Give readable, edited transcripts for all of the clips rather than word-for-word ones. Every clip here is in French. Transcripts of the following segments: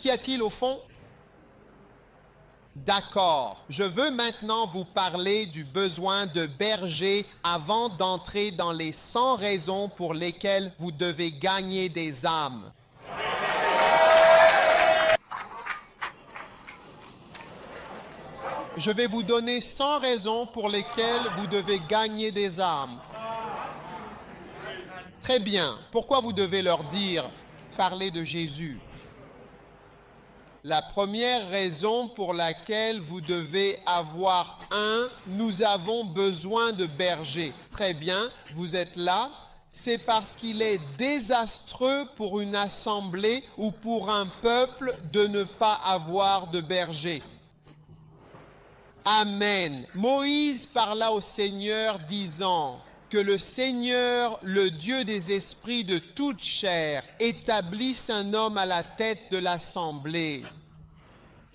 Qu'y a-t-il au fond? D'accord. Je veux maintenant vous parler du besoin de berger avant d'entrer dans les 100 raisons pour lesquelles vous devez gagner des âmes. Je vais vous donner 100 raisons pour lesquelles vous devez gagner des âmes. Très bien. Pourquoi vous devez leur dire, parler de Jésus? La première raison pour laquelle vous devez avoir nous avons besoin de bergers. Très bien, vous êtes là. C'est parce qu'il est désastreux pour une assemblée ou pour un peuple de ne pas avoir de berger. Amen. Moïse parla au Seigneur disant que le Seigneur, le Dieu des esprits de toute chair, établisse un homme à la tête de l'assemblée,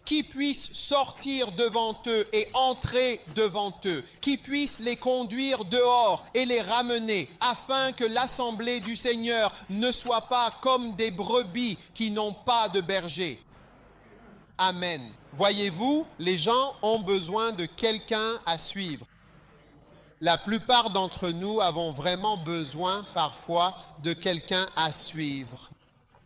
qui puisse sortir devant eux et entrer devant eux, qui puisse les conduire dehors et les ramener, afin que l'assemblée du Seigneur ne soit pas comme des brebis qui n'ont pas de berger. Amen. Voyez-vous, les gens ont besoin de quelqu'un à suivre. La plupart d'entre nous avons vraiment besoin parfois de quelqu'un à suivre.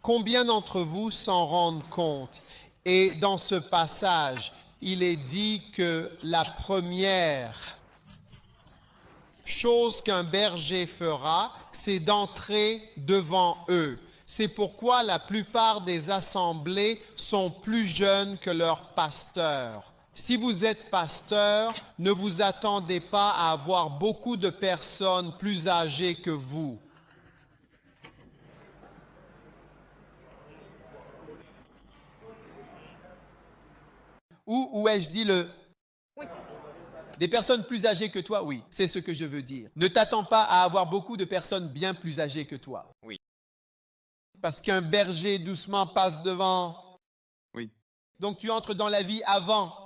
Combien d'entre vous s'en rendent compte? Et dans ce passage, il est dit que la première chose qu'un berger fera, c'est d'entrer devant eux. C'est pourquoi la plupart des assemblées sont plus jeunes que leurs pasteurs. Si vous êtes pasteur, ne vous attendez pas à avoir beaucoup de personnes plus âgées que vous. Ou ai-je dit Oui. Des personnes plus âgées que toi, oui, c'est ce que je veux dire. Ne t'attends pas à avoir beaucoup de personnes bien plus âgées que toi. Oui. Parce qu'un berger doucement passe devant. Oui. Donc tu entres dans la vie avant.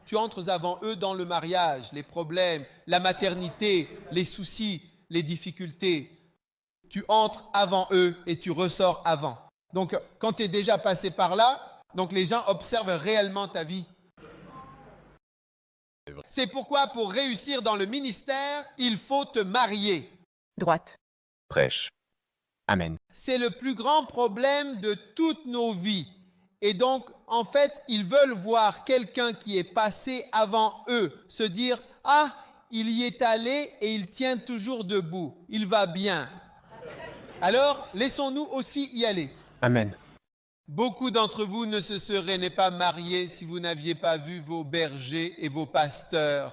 Tu entres avant eux dans le mariage, les problèmes, la maternité, les soucis, les difficultés. Tu entres avant eux et tu ressors avant. Donc quand tu es déjà passé par là, donc les gens observent réellement ta vie. C'est pourquoi pour réussir dans le ministère, il faut te marier. Droite. Prêche. Amen. C'est le plus grand problème de toutes nos vies. Et donc, en fait, ils veulent voir quelqu'un qui est passé avant eux, se dire « Ah, il y est allé et il tient toujours debout. Il va bien. » Alors, laissons-nous aussi y aller. Amen. Beaucoup d'entre vous ne se seraient pas mariés si vous n'aviez pas vu vos bergers et vos pasteurs.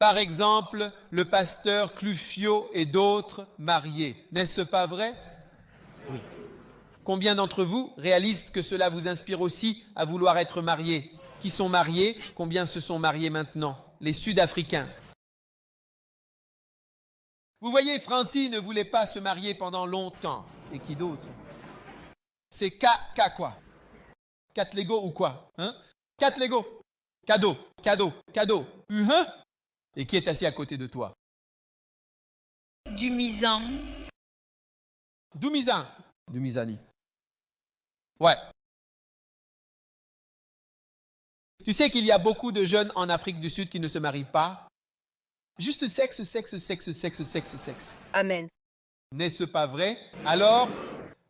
Par exemple, le pasteur Clufio et d'autres mariés. N'est-ce pas vrai? Oui. Combien d'entre vous réalisent que cela vous inspire aussi à vouloir être mariés? Qui sont mariés? Combien se sont mariés maintenant? Les Sud-Africains. Vous voyez, Francie ne voulait pas se marier pendant longtemps. Et qui d'autre? C'est quoi? 4 Lego ou quoi? 4 Lego. Cadeau. Et qui est assis à côté de toi? Dumisant. Dumisani. Ouais. Tu sais qu'il y a beaucoup de jeunes en Afrique du Sud qui ne se marient pas? Juste sexe. Amen. N'est-ce pas vrai? Alors,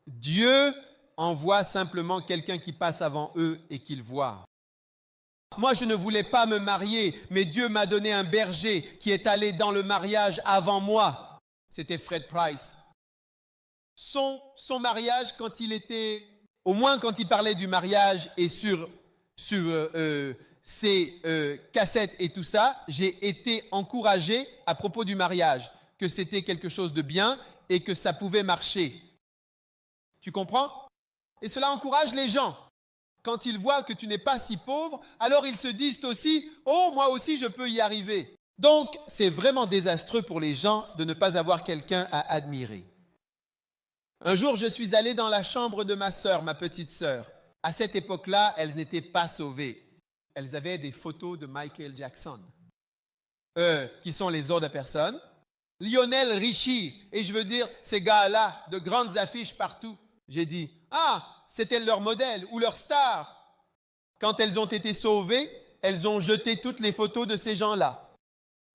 Dieu envoie simplement quelqu'un qui passe avant eux et qu'ils voient. Moi, je ne voulais pas me marier, mais Dieu m'a donné un berger qui est allé dans le mariage avant moi. C'était Fred Price. Son mariage, quand il était, au moins quand il parlait du mariage et sur ses cassettes et tout ça, j'ai été encouragé à propos du mariage, que c'était quelque chose de bien et que ça pouvait marcher. Tu comprends? Et cela encourage les gens. Quand ils voient que tu n'es pas si pauvre, alors ils se disent aussi « Oh, moi aussi, je peux y arriver ». Donc, c'est vraiment désastreux pour les gens de ne pas avoir quelqu'un à admirer. Un jour, je suis allé dans la chambre de ma sœur, ma petite sœur. À cette époque-là, elles n'étaient pas sauvées. Elles avaient des photos de Michael Jackson, qui sont les autres personnes. Lionel Richie. Et je veux dire, ces gars-là, de grandes affiches partout. J'ai dit, ah, c'était leur modèle ou leur star. Quand elles ont été sauvées, elles ont jeté toutes les photos de ces gens-là.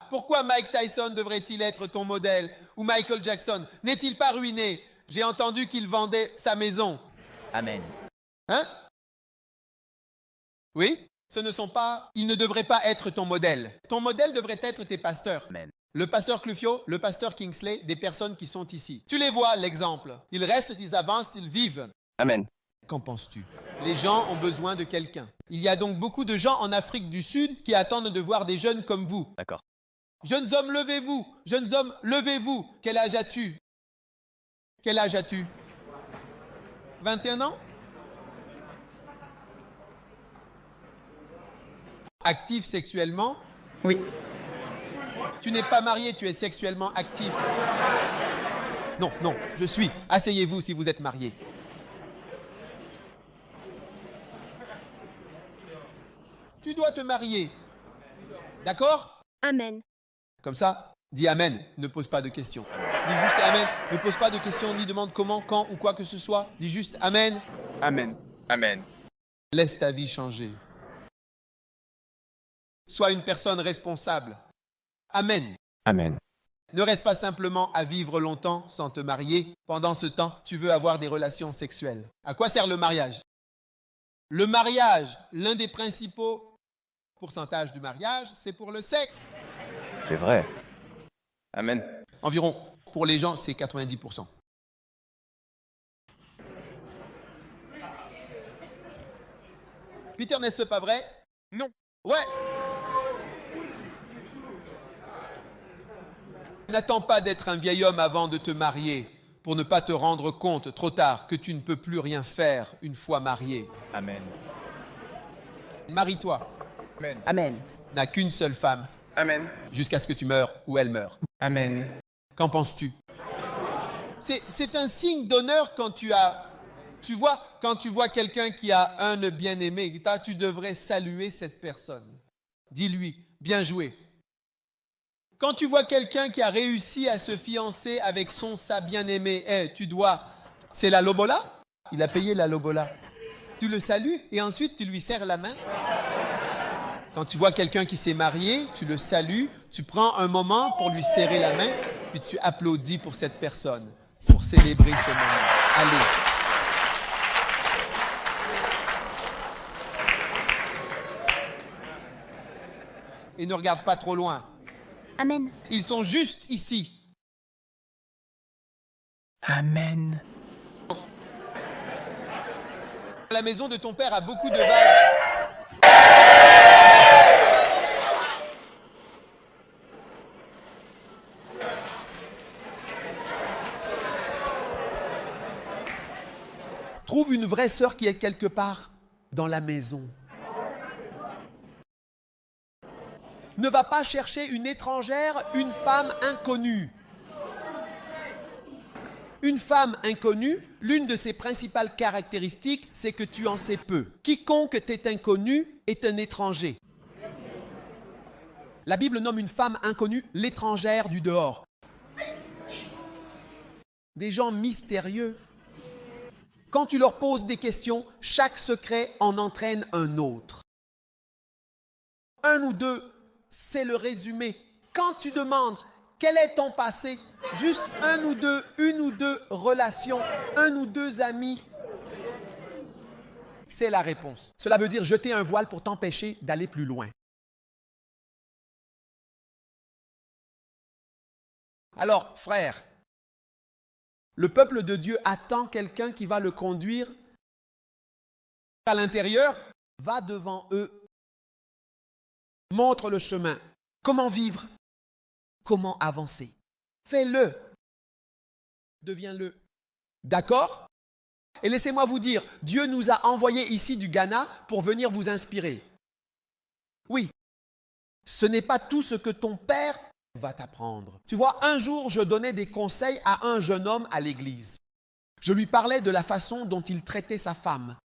Pourquoi Mike Tyson devrait-il être ton modèle? Ou Michael Jackson? N'est-il pas ruiné? J'ai entendu qu'il vendait sa maison. Amen. Hein? Oui? Ce ne sont pas... Ils ne devraient pas être ton modèle. Ton modèle devrait être tes pasteurs. Amen. Le pasteur Clufio, le pasteur Kingsley, des personnes qui sont ici. Tu les vois, l'exemple. Ils restent, ils avancent, ils vivent. Amen. Qu'en penses-tu? Les gens ont besoin de quelqu'un. Il y a donc beaucoup de gens en Afrique du Sud qui attendent de voir des jeunes comme vous. D'accord. Jeunes hommes, levez-vous. Jeunes hommes, levez-vous. Quel âge as-tu? Quel âge as-tu? 21 ans? Actif sexuellement? Oui. Tu n'es pas marié, tu es sexuellement actif. Non, non, je suis. Asseyez-vous si vous êtes marié. Tu dois te marier. D'accord? Amen. Comme ça, dis Amen. Ne pose pas de questions. Dis juste Amen. Ne pose pas de questions ni demande comment, quand ou quoi que ce soit. Dis juste Amen. Amen. Amen. Laisse ta vie changer. Sois une personne responsable. Amen. Amen. Ne reste pas simplement à vivre longtemps sans te marier. Pendant ce temps, tu veux avoir des relations sexuelles. À quoi sert le mariage? Le mariage, l'un des principaux pourcentages du mariage, c'est pour le sexe. C'est vrai. Amen. Environ, pour les gens, c'est 90%. Peter, n'est-ce pas vrai? Non. Ouais. N'attends pas d'être un vieil homme avant de te marier pour ne pas te rendre compte trop tard que tu ne peux plus rien faire une fois marié. Amen. Marie-toi. Amen. Amen. N'a qu'une seule femme Amen. jusqu'à ce que tu meurs ou elle meure. Amen. Qu'en penses-tu? C'est un signe d'honneur quand tu as... Tu vois, quand tu vois quelqu'un qui a un bien-aimé, tu devrais saluer cette personne. Dis-lui, bien joué. Quand tu vois quelqu'un qui a réussi à se fiancer avec sa bien-aimée, tu dois... C'est la lobola? Il a payé la lobola. Tu le salues et ensuite tu lui serres la main. Quand tu vois quelqu'un qui s'est marié, tu le salues, tu prends un moment pour lui serrer la main, puis tu applaudis pour cette personne, pour célébrer ce moment. Allez. Et ne regarde pas trop loin. Amen. Ils sont juste ici. Amen. La maison de ton père a beaucoup de vases. Trouve une vraie sœur qui est quelque part dans la maison. Ne va pas chercher une étrangère, une femme inconnue. Une femme inconnue, l'une de ses principales caractéristiques, c'est que tu en sais peu. Quiconque est inconnu est un étranger. La Bible nomme une femme inconnue l'étrangère du dehors. Des gens mystérieux. Quand tu leur poses des questions, chaque secret en entraîne un autre. Un ou deux, c'est le résumé. Quand tu demandes quel est ton passé, juste une ou deux relations, un ou deux amis, c'est la réponse. Cela veut dire jeter un voile pour t'empêcher d'aller plus loin. Alors, frère, le peuple de Dieu attend quelqu'un qui va le conduire à l'intérieur, va devant eux, montre le chemin. Comment vivre? Comment avancer? Fais-le. Deviens-le. D'accord? Et laissez-moi vous dire, Dieu nous a envoyés ici du Ghana pour venir vous inspirer. Oui, ce n'est pas tout ce que ton père va t'apprendre. Tu vois, un jour, je donnais des conseils à un jeune homme à l'église. Je lui parlais de la façon dont il traitait sa femme.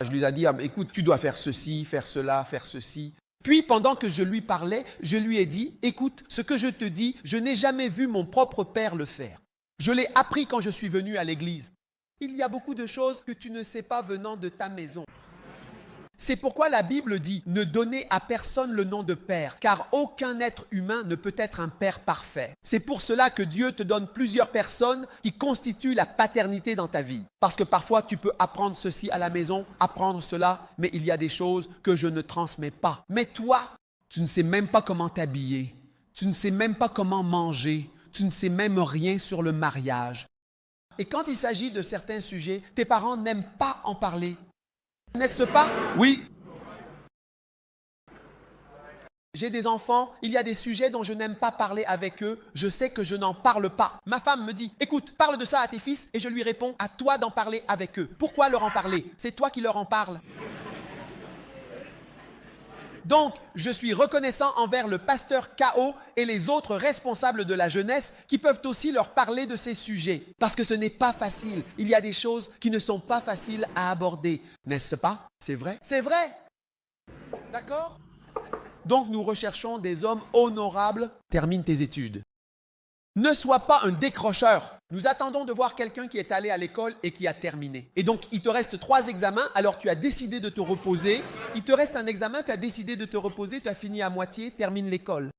Je lui ai dit, écoute, tu dois faire ceci, faire cela, faire ceci. Puis, pendant que je lui parlais, je lui ai dit, écoute, ce que je te dis, je n'ai jamais vu mon propre père le faire. Je l'ai appris quand je suis venu à l'église. Il y a beaucoup de choses que tu ne sais pas venant de ta maison. C'est pourquoi la Bible dit « Ne donnez à personne le nom de père, car aucun être humain ne peut être un père parfait. » C'est pour cela que Dieu te donne plusieurs personnes qui constituent la paternité dans ta vie. Parce que parfois, tu peux apprendre ceci à la maison, apprendre cela, mais il y a des choses que je ne transmets pas. Mais toi, tu ne sais même pas comment t'habiller, tu ne sais même pas comment manger, tu ne sais même rien sur le mariage. Et quand il s'agit de certains sujets, tes parents n'aiment pas en parler. N'est-ce pas? Oui. J'ai des enfants, il y a des sujets dont je n'aime pas parler avec eux, je sais que je n'en parle pas. Ma femme me dit, écoute, parle de ça à tes fils, et je lui réponds, à toi d'en parler avec eux. Pourquoi leur en parler? C'est toi qui leur en parles. Donc, je suis reconnaissant envers le pasteur K.O. et les autres responsables de la jeunesse qui peuvent aussi leur parler de ces sujets. Parce que ce n'est pas facile. Il y a des choses qui ne sont pas faciles à aborder. N'est-ce pas? C'est vrai? C'est vrai! D'accord? Donc, nous recherchons des hommes honorables. Termine tes études. Ne sois pas un décrocheur. Nous attendons de voir quelqu'un qui est allé à l'école et qui a terminé. Et donc, il te reste 3 examens, alors tu as décidé de te reposer. Il te reste un examen, tu as décidé de te reposer, tu as fini à moitié, termine l'école.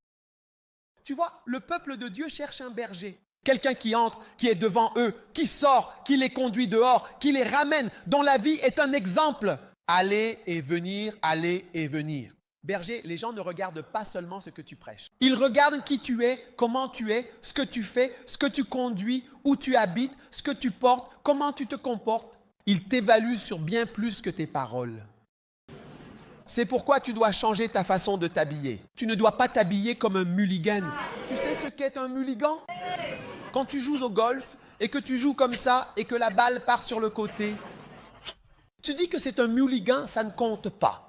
Tu vois, le peuple de Dieu cherche un berger. Quelqu'un qui entre, qui est devant eux, qui sort, qui les conduit dehors, qui les ramène, dont la vie est un exemple. Aller et venir, aller et venir. Berger, les gens ne regardent pas seulement ce que tu prêches. Ils regardent qui tu es, comment tu es, ce que tu fais, ce que tu conduis, où tu habites, ce que tu portes, comment tu te comportes. Ils t'évaluent sur bien plus que tes paroles. C'est pourquoi tu dois changer ta façon de t'habiller. Tu ne dois pas t'habiller comme un mulligan. Tu sais ce qu'est un mulligan? Quand tu joues au golf et que tu joues comme ça et que la balle part sur le côté, tu dis que c'est un mulligan, ça ne compte pas.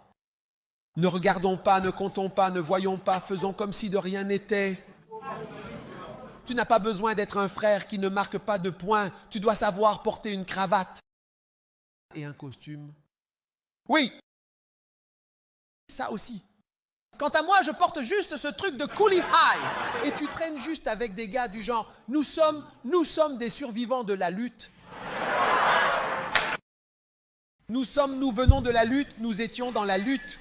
Ne regardons pas, ne comptons pas, ne voyons pas, faisons comme si de rien n'était. Tu n'as pas besoin d'être un frère qui ne marque pas de points. Tu dois savoir porter une cravate et un costume. Oui, ça aussi. Quant à moi, je porte juste ce truc de coolie high. Et tu traînes juste avec des gars du genre, nous sommes des survivants de la lutte. Nous venons de la lutte, nous étions dans la lutte.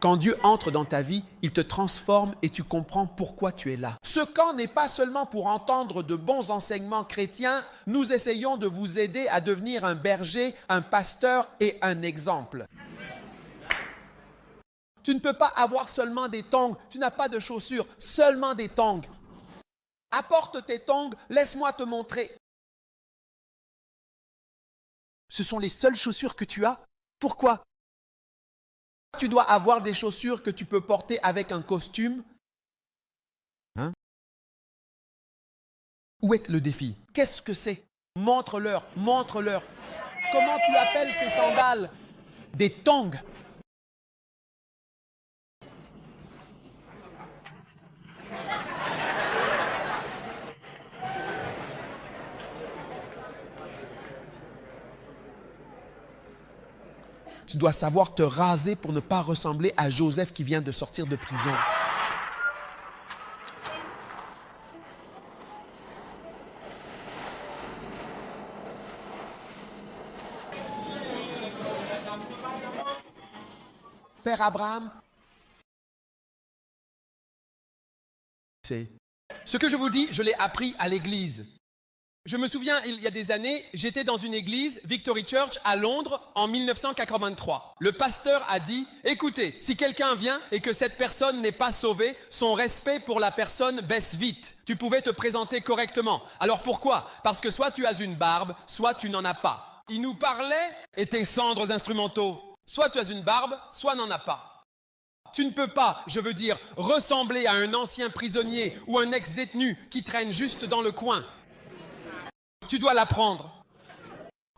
Quand Dieu entre dans ta vie, il te transforme et tu comprends pourquoi tu es là. Ce camp n'est pas seulement pour entendre de bons enseignements chrétiens. Nous essayons de vous aider à devenir un berger, un pasteur et un exemple. Tu ne peux pas avoir seulement des tongs. Tu n'as pas de chaussures, seulement des tongs. Apporte tes tongs, laisse-moi te montrer. Ce sont les seules chaussures que tu as? Pourquoi? Tu dois avoir des chaussures que tu peux porter avec un costume. Hein? Où est le défi? Qu'est-ce que c'est? Montre-leur, montre-leur. Comment tu appelles ces sandales? Des tongs. Tu dois savoir te raser pour ne pas ressembler à Joseph qui vient de sortir de prison. Père Abraham, c'est ce que je vous dis, je l'ai appris à l'église. Je me souviens, il y a des années, j'étais dans une église, Victory Church, à Londres, en 1983. Le pasteur a dit, écoutez, si quelqu'un vient et que cette personne n'est pas sauvée, son respect pour la personne baisse vite. Tu pouvais te présenter correctement. Alors pourquoi? Parce que soit tu as une barbe, soit tu n'en as pas. Il nous parlait, et tes cendres instrumentaux. Soit tu as une barbe, soit n'en as pas. Tu ne peux pas, je veux dire, ressembler à un ancien prisonnier ou un ex-détenu qui traîne juste dans le coin. Tu dois l'apprendre.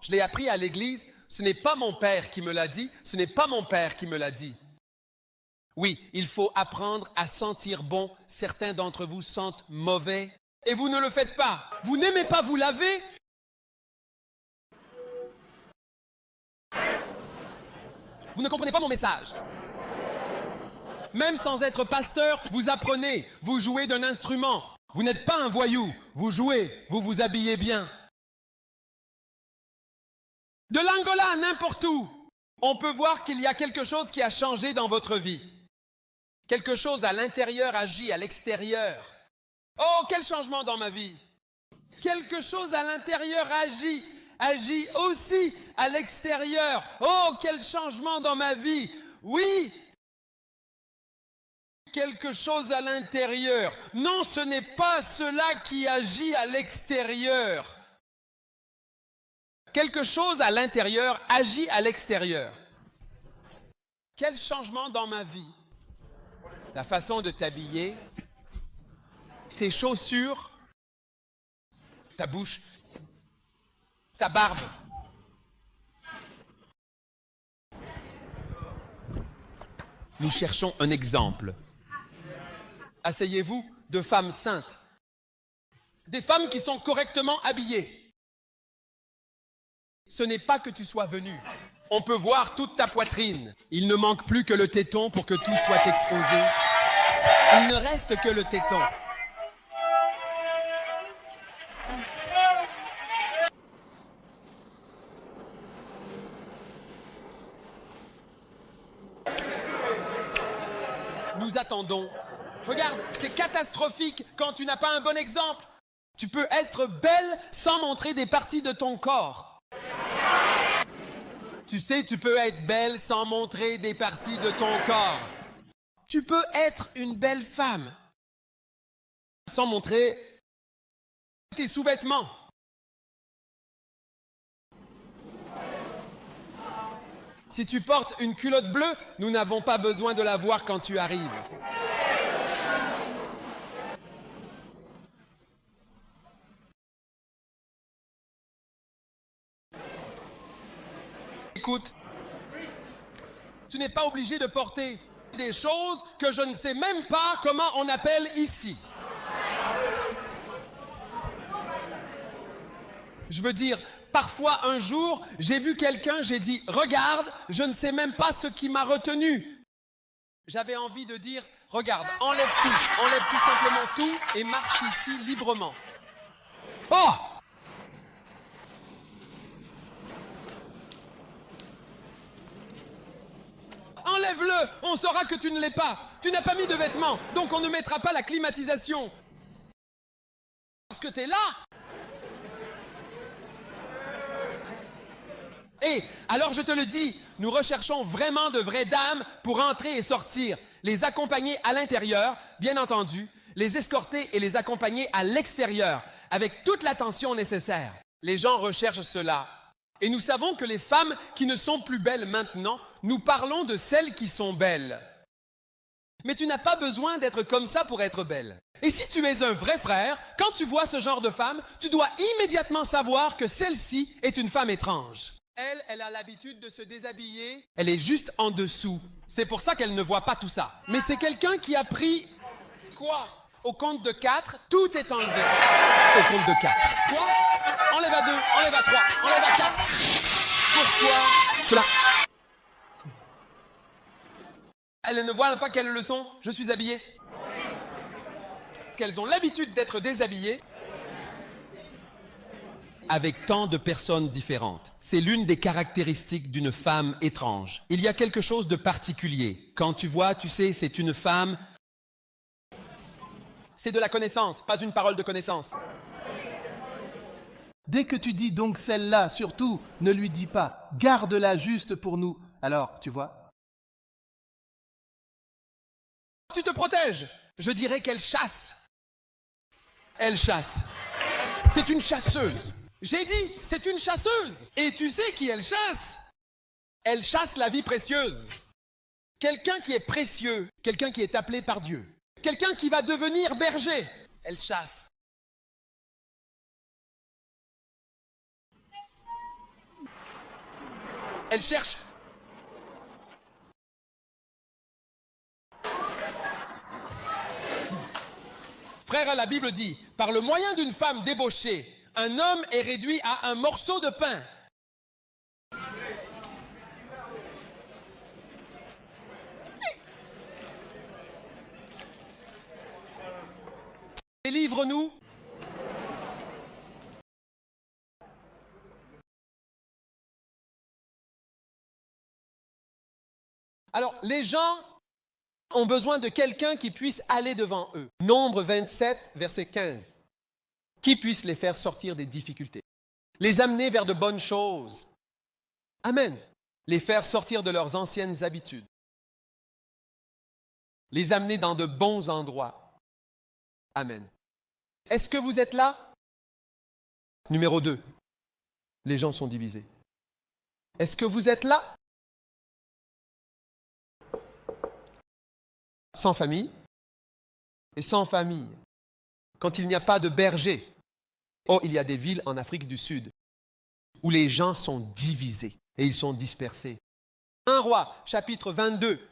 Je l'ai appris à l'église. Ce n'est pas mon père qui me l'a dit. Ce n'est pas mon père qui me l'a dit. Oui, il faut apprendre à sentir bon. Certains d'entre vous sentent mauvais. Et vous ne le faites pas. Vous n'aimez pas vous laver. Vous ne comprenez pas mon message. Même sans être pasteur, vous apprenez, vous jouez d'un instrument. Vous n'êtes pas un voyou, vous jouez, vous vous habillez bien. De l'Angola à n'importe où, on peut voir qu'il y a quelque chose qui a changé dans votre vie. Quelque chose à l'intérieur agit à l'extérieur. Oh, quel changement dans ma vie! Quelque chose à l'intérieur agit aussi à l'extérieur. Oh, quel changement dans ma vie! Oui! Quelque chose à l'intérieur. Non, ce n'est pas cela qui agit à l'extérieur. Quelque chose à l'intérieur agit à l'extérieur. Quel changement dans ma vie? Ta façon de t'habiller, tes chaussures, ta bouche, ta barbe. Nous cherchons un exemple. Asseyez-vous de femmes saintes. Des femmes qui sont correctement habillées. Ce n'est pas que tu sois venu. On peut voir toute ta poitrine. Il ne manque plus que le téton pour que tout soit exposé. Il ne reste que le téton. Nous attendons. Regarde, c'est catastrophique quand tu n'as pas un bon exemple. Tu peux être belle sans montrer des parties de ton corps. Tu sais, tu peux être belle sans montrer des parties de ton corps. Tu peux être une belle femme sans montrer tes sous-vêtements. Si tu portes une culotte bleue, nous n'avons pas besoin de la voir quand tu arrives. Écoute, tu n'es pas obligé de porter des choses que je ne sais même pas comment on appelle ici. Je veux dire, parfois un jour, j'ai vu quelqu'un, j'ai dit, regarde, je ne sais même pas ce qui m'a retenu. J'avais envie de dire, regarde, enlève tout simplement tout et marche ici librement. Oh! Enlève-le, on saura que tu ne l'es pas. Tu n'as pas mis de vêtements, donc on ne mettra pas la climatisation. Parce que tu es là. Et alors je te le dis, nous recherchons vraiment de vraies dames pour entrer et sortir, les accompagner à l'intérieur, bien entendu, les escorter et les accompagner à l'extérieur, avec toute l'attention nécessaire. Les gens recherchent cela. Et nous savons que les femmes qui ne sont plus belles maintenant, nous parlons de celles qui sont belles. Mais tu n'as pas besoin d'être comme ça pour être belle. Et si tu es un vrai frère, quand tu vois ce genre de femme, tu dois immédiatement savoir que celle-ci est une femme étrange. Elle a l'habitude de se déshabiller. Elle est juste en dessous. C'est pour ça qu'elle ne voit pas tout ça. Mais c'est quelqu'un qui a pris... Quoi? Au compte de 4, tout est enlevé. Au compte de 4. Quoi? Enlève à 2, enlève à 3, enlève à 4. Pourquoi cela? Elles ne voient pas quelle leçon je suis habillé. Parce qu'elles ont l'habitude d'être déshabillées avec tant de personnes différentes. C'est l'une des caractéristiques d'une femme étrange. Il y a quelque chose de particulier. Quand tu vois, tu sais, c'est une femme... C'est de la connaissance, pas une parole de connaissance. Dès que tu dis donc celle-là, surtout, ne lui dis pas, garde-la juste pour nous. Alors, tu vois? Tu te protèges. Je dirais qu'elle chasse. Elle chasse. C'est une chasseuse. J'ai dit, c'est une chasseuse. Et tu sais qui elle chasse? Elle chasse la vie précieuse. Quelqu'un qui est précieux, quelqu'un qui est appelé par Dieu. Quelqu'un qui va devenir berger. Elle chasse. Elle cherche. Frère, la Bible dit, par le moyen d'une femme débauchée, un homme est réduit à un morceau de pain. d'entre nous? Alors, les gens ont besoin de quelqu'un qui puisse aller devant eux. Nombre 27, verset 15. Qui puisse les faire sortir des difficultés, les amener vers de bonnes choses. Amen. Les faire sortir de leurs anciennes habitudes. Les amener dans de bons endroits. Amen. Est-ce que vous êtes là? Numéro 2. Les gens sont divisés. Est-ce que vous êtes là? Sans famille et sans famille. Quand il n'y a pas de berger. Oh, il y a des villes en Afrique du Sud où les gens sont divisés et ils sont dispersés. 1 Roi, chapitre 22.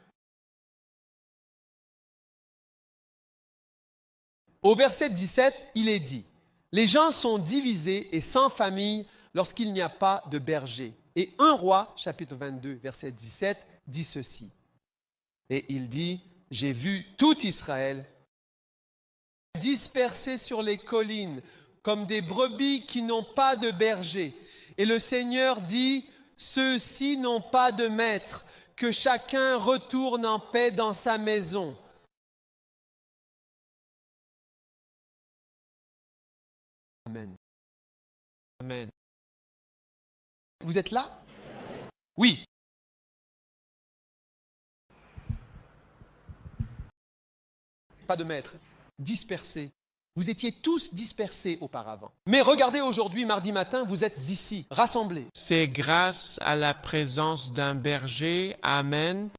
Au verset 17, il est dit, « Les gens sont divisés et sans famille lorsqu'il n'y a pas de berger. » Et 1 Roi, chapitre 22, verset 17, dit ceci. Et il dit, « J'ai vu tout Israël dispersé sur les collines, comme des brebis qui n'ont pas de berger. Et le Seigneur dit, ceux-ci n'ont pas de maître, que chacun retourne en paix dans sa maison. » Amen. Amen. Vous êtes là? Oui. Pas de maître. Dispersés. Vous étiez tous dispersés auparavant. Mais regardez aujourd'hui, mardi matin, vous êtes ici, rassemblés. C'est grâce à la présence d'un berger. Amen.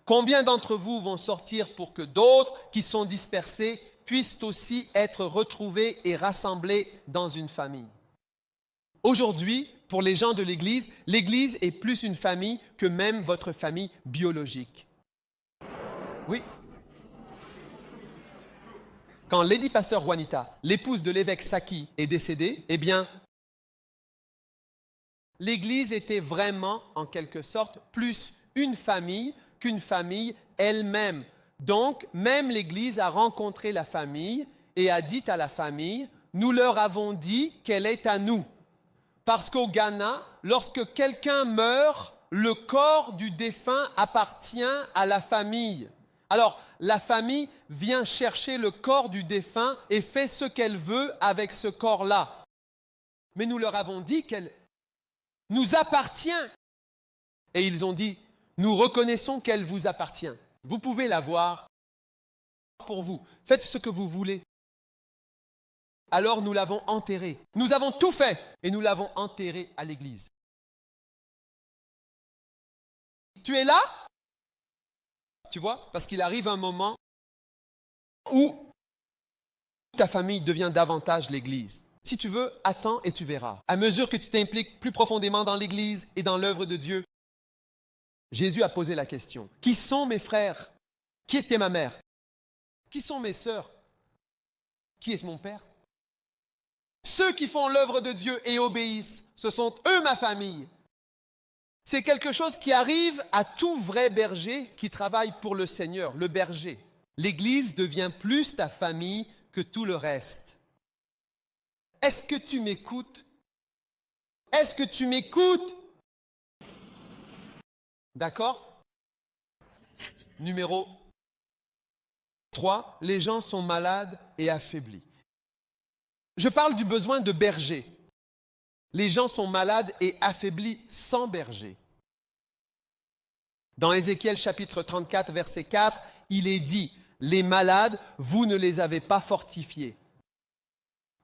Combien d'entre vous vont sortir pour que d'autres qui sont dispersés puissent aussi être retrouvés et rassemblés dans une famille? Aujourd'hui, pour les gens de l'Église, l'Église est plus une famille que même votre famille biologique. Oui. Quand Lady Pasteur Juanita, l'épouse de l'évêque Saki, est décédée, eh bien, l'Église était vraiment, en quelque sorte, plus une famille qu'une famille elle-même. Donc, même l'Église a rencontré la famille et a dit à la famille, nous leur avons dit qu'elle est à nous. Parce qu'au Ghana, lorsque quelqu'un meurt, le corps du défunt appartient à la famille. Alors, la famille vient chercher le corps du défunt et fait ce qu'elle veut avec ce corps-là. Mais nous leur avons dit qu'elle nous appartient. Et ils ont dit, nous reconnaissons qu'elle vous appartient. Vous pouvez la voir pour vous. Faites ce que vous voulez. Alors nous l'avons enterrée. Nous avons tout fait et nous l'avons enterrée à l'église. Tu es là? Tu vois? Parce qu'il arrive un moment où ta famille devient davantage l'église. Si tu veux, attends et tu verras. À mesure que tu t'impliques plus profondément dans l'église et dans l'œuvre de Dieu, Jésus a posé la question. Qui sont mes frères? Qui était ma mère? Qui sont mes sœurs? Qui est mon père? Ceux qui font l'œuvre de Dieu et obéissent, ce sont eux ma famille. C'est quelque chose qui arrive à tout vrai berger qui travaille pour le Seigneur, le berger. L'Église devient plus ta famille que tout le reste. Est-ce que tu m'écoutes? Est-ce que tu m'écoutes? D'accord? Numéro 3, les gens sont malades et affaiblis. Je parle du besoin de berger. Les gens sont malades et affaiblis sans berger. Dans Ézéchiel chapitre 34, verset 4, il est dit, « Les malades, vous ne les avez pas fortifiés.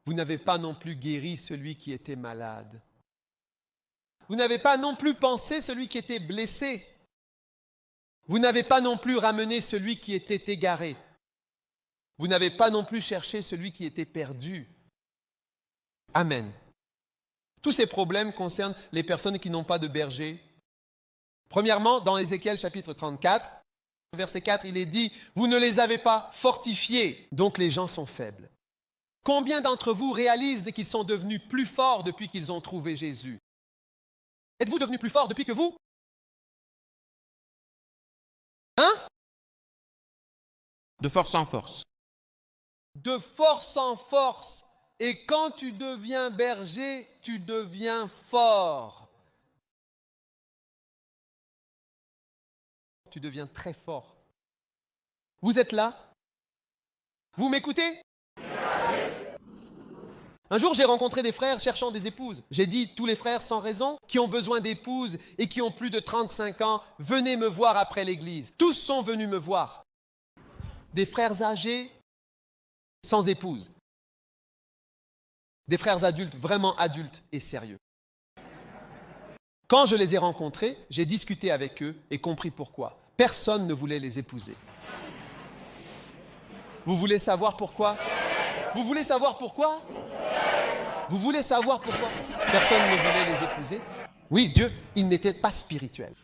Vous n'avez pas non plus guéri celui qui était malade. Vous n'avez pas non plus pensé celui qui était blessé. Vous n'avez pas non plus ramené celui qui était égaré. Vous n'avez pas non plus cherché celui qui était perdu. » Amen. Tous ces problèmes concernent les personnes qui n'ont pas de berger. Premièrement, dans Ézéchiel chapitre 34, verset 4, il est dit, « Vous ne les avez pas fortifiés, donc les gens sont faibles. » Combien d'entre vous réalisent qu'ils sont devenus plus forts depuis qu'ils ont trouvé Jésus? Êtes-vous devenus plus forts depuis que vous? Hein? de force en force. De force en force. Et quand tu deviens berger, tu deviens fort. Tu deviens très fort. Vous êtes là? Vous m'écoutez? Un jour, j'ai rencontré des frères cherchant des épouses. J'ai dit, tous les frères sans raison, qui ont besoin d'épouses et qui ont plus de 35 ans, venez me voir après l'église. Tous sont venus me voir. Des frères âgés, sans épouse. Des frères adultes, vraiment adultes et sérieux. Quand je les ai rencontrés, j'ai discuté avec eux et compris pourquoi. Personne ne voulait les épouser. Vous voulez savoir pourquoi? Vous voulez savoir pourquoi? Vous voulez savoir pourquoi personne ne voulait les épouser? Oui, Dieu, ils n'étaient pas spirituels.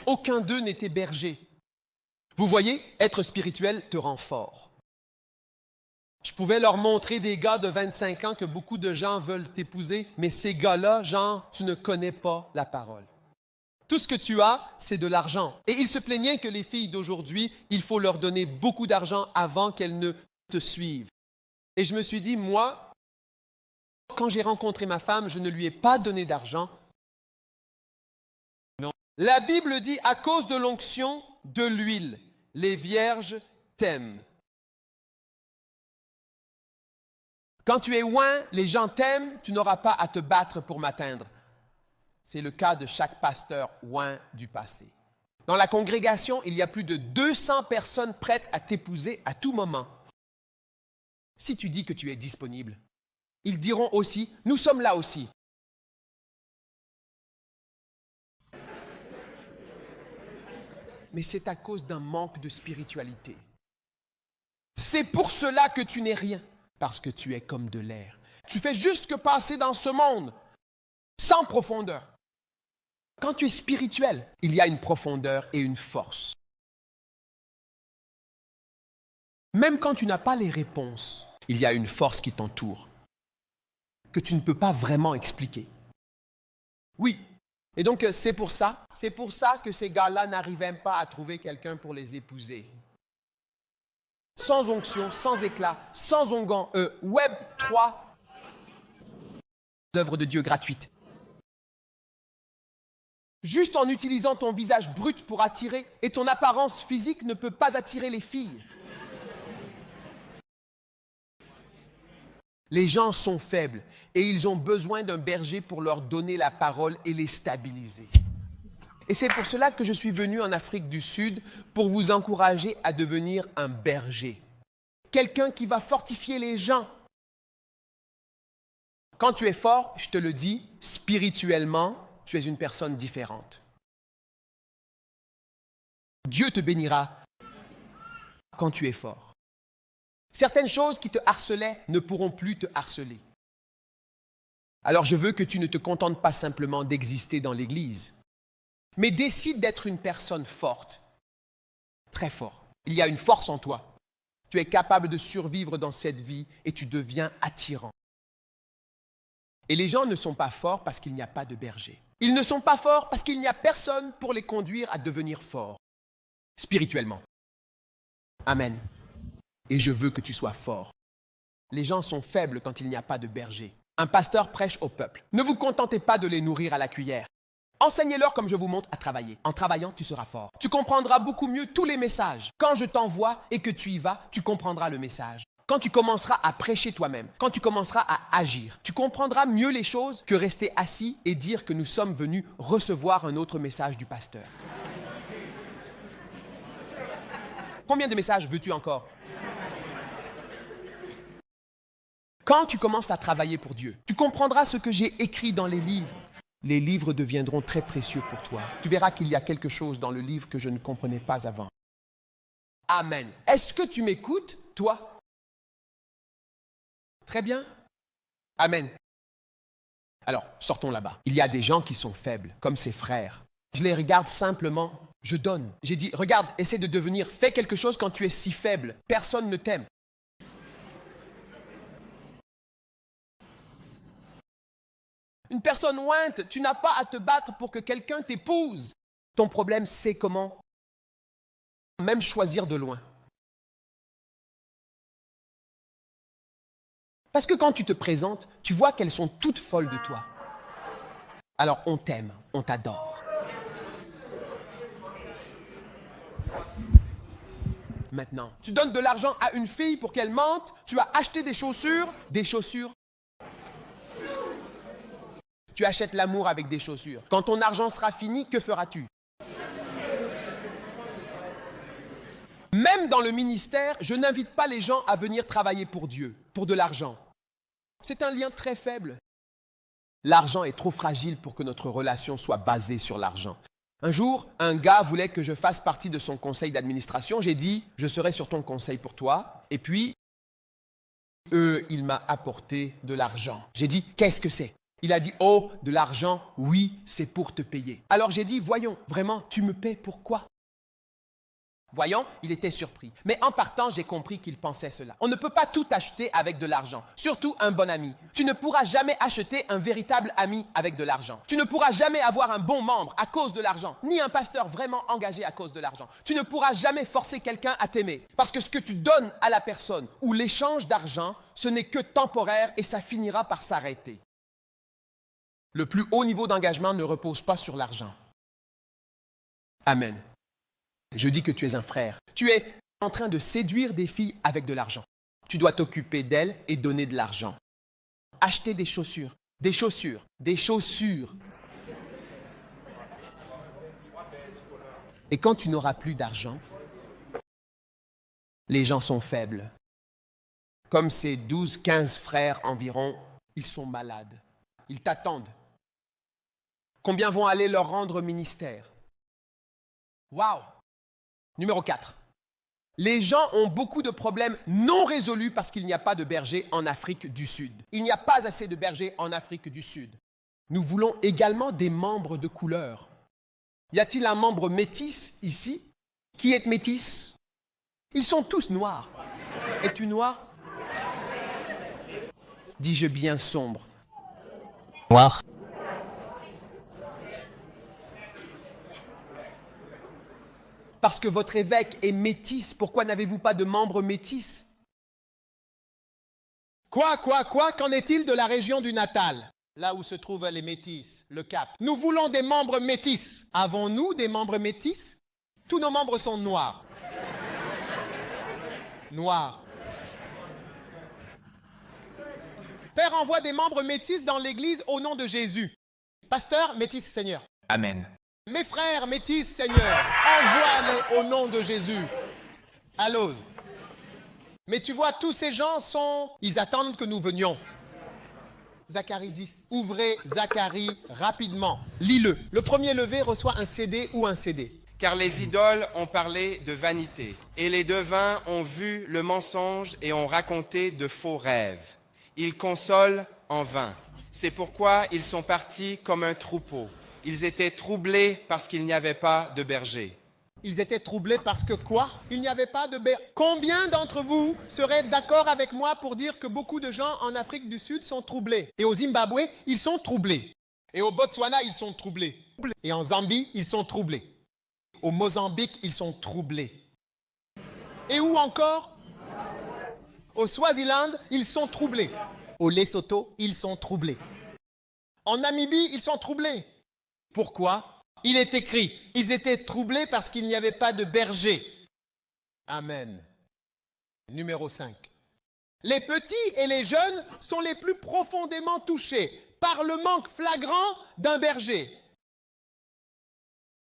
Aucun d'eux n'était berger. Vous voyez, être spirituel te rend fort. Je pouvais leur montrer des gars de 25 ans que beaucoup de gens veulent t'épouser, mais ces gars-là, genre, tu ne connais pas la parole. Tout ce que tu as, c'est de l'argent. Et ils se plaignaient que les filles d'aujourd'hui, il faut leur donner beaucoup d'argent avant qu'elles ne te suivent. Et je me suis dit, moi, quand j'ai rencontré ma femme, je ne lui ai pas donné d'argent. Non. La Bible dit, à cause de l'onction, de l'huile, les vierges t'aiment. Quand tu es oint, les gens t'aiment, tu n'auras pas à te battre pour m'atteindre. C'est le cas de chaque pasteur oint du passé. Dans la congrégation, il y a plus de 200 personnes prêtes à t'épouser à tout moment. Si tu dis que tu es disponible, ils diront aussi, nous sommes là aussi. Mais c'est à cause d'un manque de spiritualité. C'est pour cela que tu n'es rien, parce que tu es comme de l'air. Tu fais juste que passer dans ce monde, sans profondeur. Quand tu es spirituel, il y a une profondeur et une force. Même quand tu n'as pas les réponses, il y a une force qui t'entoure, que tu ne peux pas vraiment expliquer. Oui. Et donc, c'est pour ça que ces gars-là n'arrivaient même pas à trouver quelqu'un pour les épouser. Sans onction, sans éclat, sans onguent, Web 3, œuvre de Dieu gratuite. Juste en utilisant ton visage brut pour attirer, et ton apparence physique ne peut pas attirer les filles. Les gens sont faibles et ils ont besoin d'un berger pour leur donner la parole et les stabiliser. Et c'est pour cela que je suis venu en Afrique du Sud pour vous encourager à devenir un berger. Quelqu'un qui va fortifier les gens. Quand tu es fort, je te le dis, spirituellement, tu es une personne différente. Dieu te bénira quand tu es fort. Certaines choses qui te harcelaient ne pourront plus te harceler. Alors je veux que tu ne te contentes pas simplement d'exister dans l'Église, mais décide d'être une personne forte, très fort. Il y a une force en toi. Tu es capable de survivre dans cette vie et tu deviens attirant. Et les gens ne sont pas forts parce qu'il n'y a pas de berger. Ils ne sont pas forts parce qu'il n'y a personne pour les conduire à devenir forts, spirituellement. Amen. Et je veux que tu sois fort. Les gens sont faibles quand il n'y a pas de berger. Un pasteur prêche au peuple. Ne vous contentez pas de les nourrir à la cuillère. Enseignez-leur comme je vous montre à travailler. En travaillant, tu seras fort. Tu comprendras beaucoup mieux tous les messages. Quand je t'envoie et que tu y vas, tu comprendras le message. Quand tu commenceras à prêcher toi-même, quand tu commenceras à agir, tu comprendras mieux les choses que rester assis et dire que nous sommes venus recevoir un autre message du pasteur. Combien de messages veux-tu encore? Quand tu commences à travailler pour Dieu, tu comprendras ce que j'ai écrit dans les livres. Les livres deviendront très précieux pour toi. Tu verras qu'il y a quelque chose dans le livre que je ne comprenais pas avant. Amen. Est-ce que tu m'écoutes, toi? Très bien. Amen. Alors, sortons là-bas. Il y a des gens qui sont faibles, comme ses frères. Je les regarde simplement, je donne. J'ai dit, regarde, essaie de devenir, fais quelque chose quand tu es si faible. Personne ne t'aime. Une personne ointe, tu n'as pas à te battre pour que quelqu'un t'épouse. Ton problème, c'est comment même choisir de loin. Parce que quand tu te présentes, tu vois qu'elles sont toutes folles de toi. Alors on t'aime, on t'adore. Maintenant, tu donnes de l'argent à une fille pour qu'elle mente, tu as acheté des chaussures. Tu achètes l'amour avec des chaussures. Quand ton argent sera fini, que feras-tu? Même dans le ministère, je n'invite pas les gens à venir travailler pour Dieu, pour de l'argent. C'est un lien très faible. L'argent est trop fragile pour que notre relation soit basée sur l'argent. Un jour, un gars voulait que je fasse partie de son conseil d'administration. J'ai dit, je serai sur ton conseil pour toi. Et puis, il m'a apporté de l'argent. J'ai dit, qu'est-ce que c'est? Il a dit, oh, de l'argent, oui, c'est pour te payer. Alors j'ai dit, voyons, vraiment, tu me paies pourquoi? Voyons, il était surpris. Mais en partant, j'ai compris qu'il pensait cela. On ne peut pas tout acheter avec de l'argent, surtout un bon ami. Tu ne pourras jamais acheter un véritable ami avec de l'argent. Tu ne pourras jamais avoir un bon membre à cause de l'argent, ni un pasteur vraiment engagé à cause de l'argent. Tu ne pourras jamais forcer quelqu'un à t'aimer, parce que ce que tu donnes à la personne ou l'échange d'argent, ce n'est que temporaire et ça finira par s'arrêter. Le plus haut niveau d'engagement ne repose pas sur l'argent. Amen. Je dis que tu es un frère. Tu es en train de séduire des filles avec de l'argent. Tu dois t'occuper d'elles et donner de l'argent. Acheter des chaussures, des chaussures, des chaussures. Et quand tu n'auras plus d'argent, les gens sont faibles. Comme ces 12-15 frères environ, ils sont malades. Ils t'attendent. Combien vont aller leur rendre ministère? Waouh! Numéro 4. Les gens ont beaucoup de problèmes non résolus parce qu'il n'y a pas de berger en Afrique du Sud. Il n'y a pas assez de bergers en Afrique du Sud. Nous voulons également des membres de couleur. Y a-t-il un membre métis ici? Qui est métis? Ils sont tous noirs. Es-tu noir? Dis-je bien sombre. Noir. Parce que votre évêque est métis, pourquoi n'avez-vous pas de membres métis? Quoi? Qu'en est-il de la région du Natal? Là où se trouvent les métis, le Cap. Nous voulons des membres métis. Avons-nous des membres métis? Tous nos membres sont noirs. Noirs. Père envoie des membres métis dans l'église au nom de Jésus. Pasteur, métis, Seigneur. Amen. Mes frères métis, Seigneur, envoie-les au nom de Jésus. Allô. Mais tu vois, tous ces gens ils attendent que nous venions. Zacharie 10. Ouvrez Zacharie rapidement. Lis-le. Le premier levé reçoit un CD ou un CD. Car les idoles ont parlé de vanité, et les devins ont vu le mensonge et ont raconté de faux rêves. Ils consolent en vain. C'est pourquoi ils sont partis comme un troupeau. Ils étaient troublés parce qu'il n'y avait pas de berger. Ils étaient troublés parce que quoi? Il n'y avait pas de berger. Combien d'entre vous seraient d'accord avec moi pour dire que beaucoup de gens en Afrique du Sud sont troublés? Et au Zimbabwe, ils sont troublés. Et au Botswana, ils sont troublés. Et en Zambie, ils sont troublés. Au Mozambique, ils sont troublés. Et où encore? Au Swaziland, ils sont troublés. Au Lesotho, ils sont troublés. En Namibie, ils sont troublés. Pourquoi? Il est écrit, ils étaient troublés parce qu'il n'y avait pas de berger. Amen. Numéro 5. Les petits et les jeunes sont les plus profondément touchés par le manque flagrant d'un berger.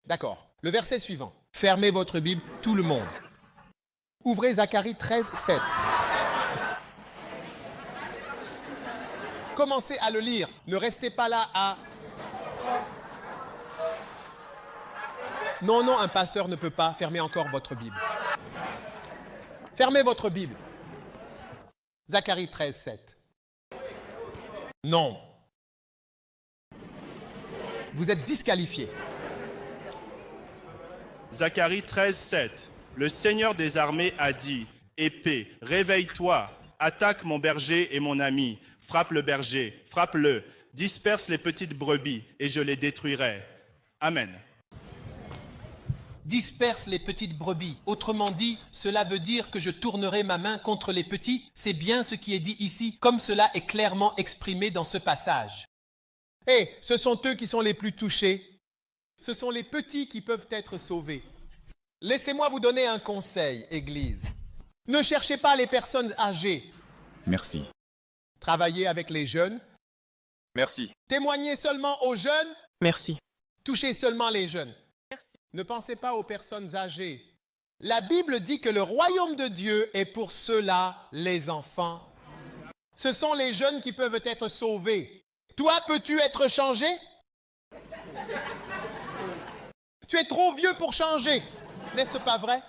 D'accord. Le verset suivant. Fermez votre Bible, tout le monde. Ouvrez Zacharie 13, 7. Commencez à le lire. Ne restez pas là à... Non, un pasteur ne peut pas. Fermez encore votre Bible. Fermez votre Bible. Zacharie 13, 7. Non. Vous êtes disqualifié. Zacharie 13, 7. Le Seigneur des armées a dit, épée, réveille-toi, attaque mon berger et mon ami, frappe le berger, frappe-le, disperse les petites brebis et je les détruirai. Amen. disperse les petites brebis. Autrement dit, cela veut dire que je tournerai ma main contre les petits. C'est bien ce qui est dit ici, comme cela est clairement exprimé dans ce passage. Et ce sont eux qui sont les plus touchés. Ce sont les petits qui peuvent être sauvés. Laissez-moi vous donner un conseil, Église. Ne cherchez pas les personnes âgées. Merci. Travaillez avec les jeunes. Merci. Témoignez seulement aux jeunes. Merci. Touchez seulement les jeunes. Ne pensez pas aux personnes âgées. La Bible dit que le royaume de Dieu est pour ceux-là, les enfants. Ce sont les jeunes qui peuvent être sauvés. Toi, peux-tu être changé? Tu es trop vieux pour changer. N'est-ce pas vrai?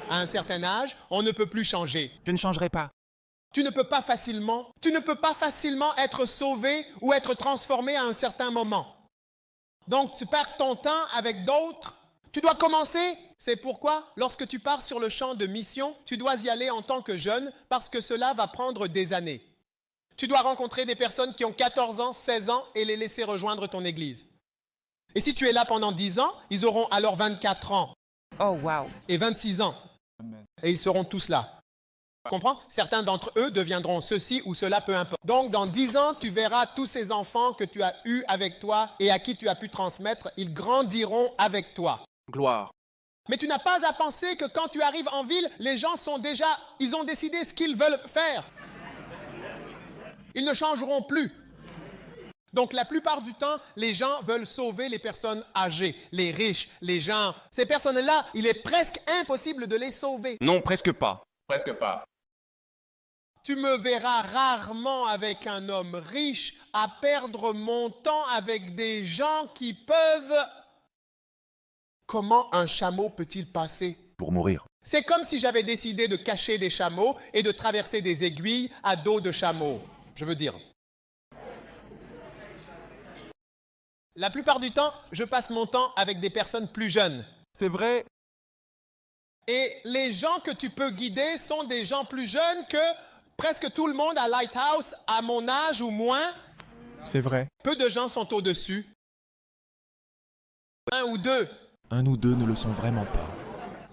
À un certain âge, on ne peut plus changer. Je ne changerai pas. Tu ne peux pas facilement être sauvé ou être transformé à un certain moment. Donc, tu perds ton temps avec d'autres. Tu dois commencer. C'est pourquoi, lorsque tu pars sur le champ de mission, tu dois y aller en tant que jeune parce que cela va prendre des années. Tu dois rencontrer des personnes qui ont 14 ans, 16 ans et les laisser rejoindre ton église. Et si tu es là pendant 10 ans, ils auront alors 24 ans. Oh, wow. Et 26 ans. Et ils seront tous là. Tu comprends? Certains d'entre eux deviendront ceci ou cela, peu importe. Donc, dans 10 ans, tu verras tous ces enfants que tu as eus avec toi et à qui tu as pu transmettre, ils grandiront avec toi. Gloire. Mais tu n'as pas à penser que quand tu arrives en ville, les gens ils ont décidé ce qu'ils veulent faire. Ils ne changeront plus. Donc, la plupart du temps, les gens veulent sauver les personnes âgées, les riches, les gens. Ces personnes-là, il est presque impossible de les sauver. Non, presque pas. Presque pas. Tu me verras rarement avec un homme riche à perdre mon temps avec des gens qui peuvent... Comment un chameau peut-il passer? Pour mourir. C'est comme si j'avais décidé de cacher des chameaux et de traverser des aiguilles à dos de chameau. Je veux dire... La plupart du temps, je passe mon temps avec des personnes plus jeunes. C'est vrai. Et les gens que tu peux guider sont des gens plus jeunes que presque tout le monde à Lighthouse, à mon âge ou moins. C'est vrai. Peu de gens sont au-dessus. Un ou deux. Un ou deux ne le sont vraiment pas.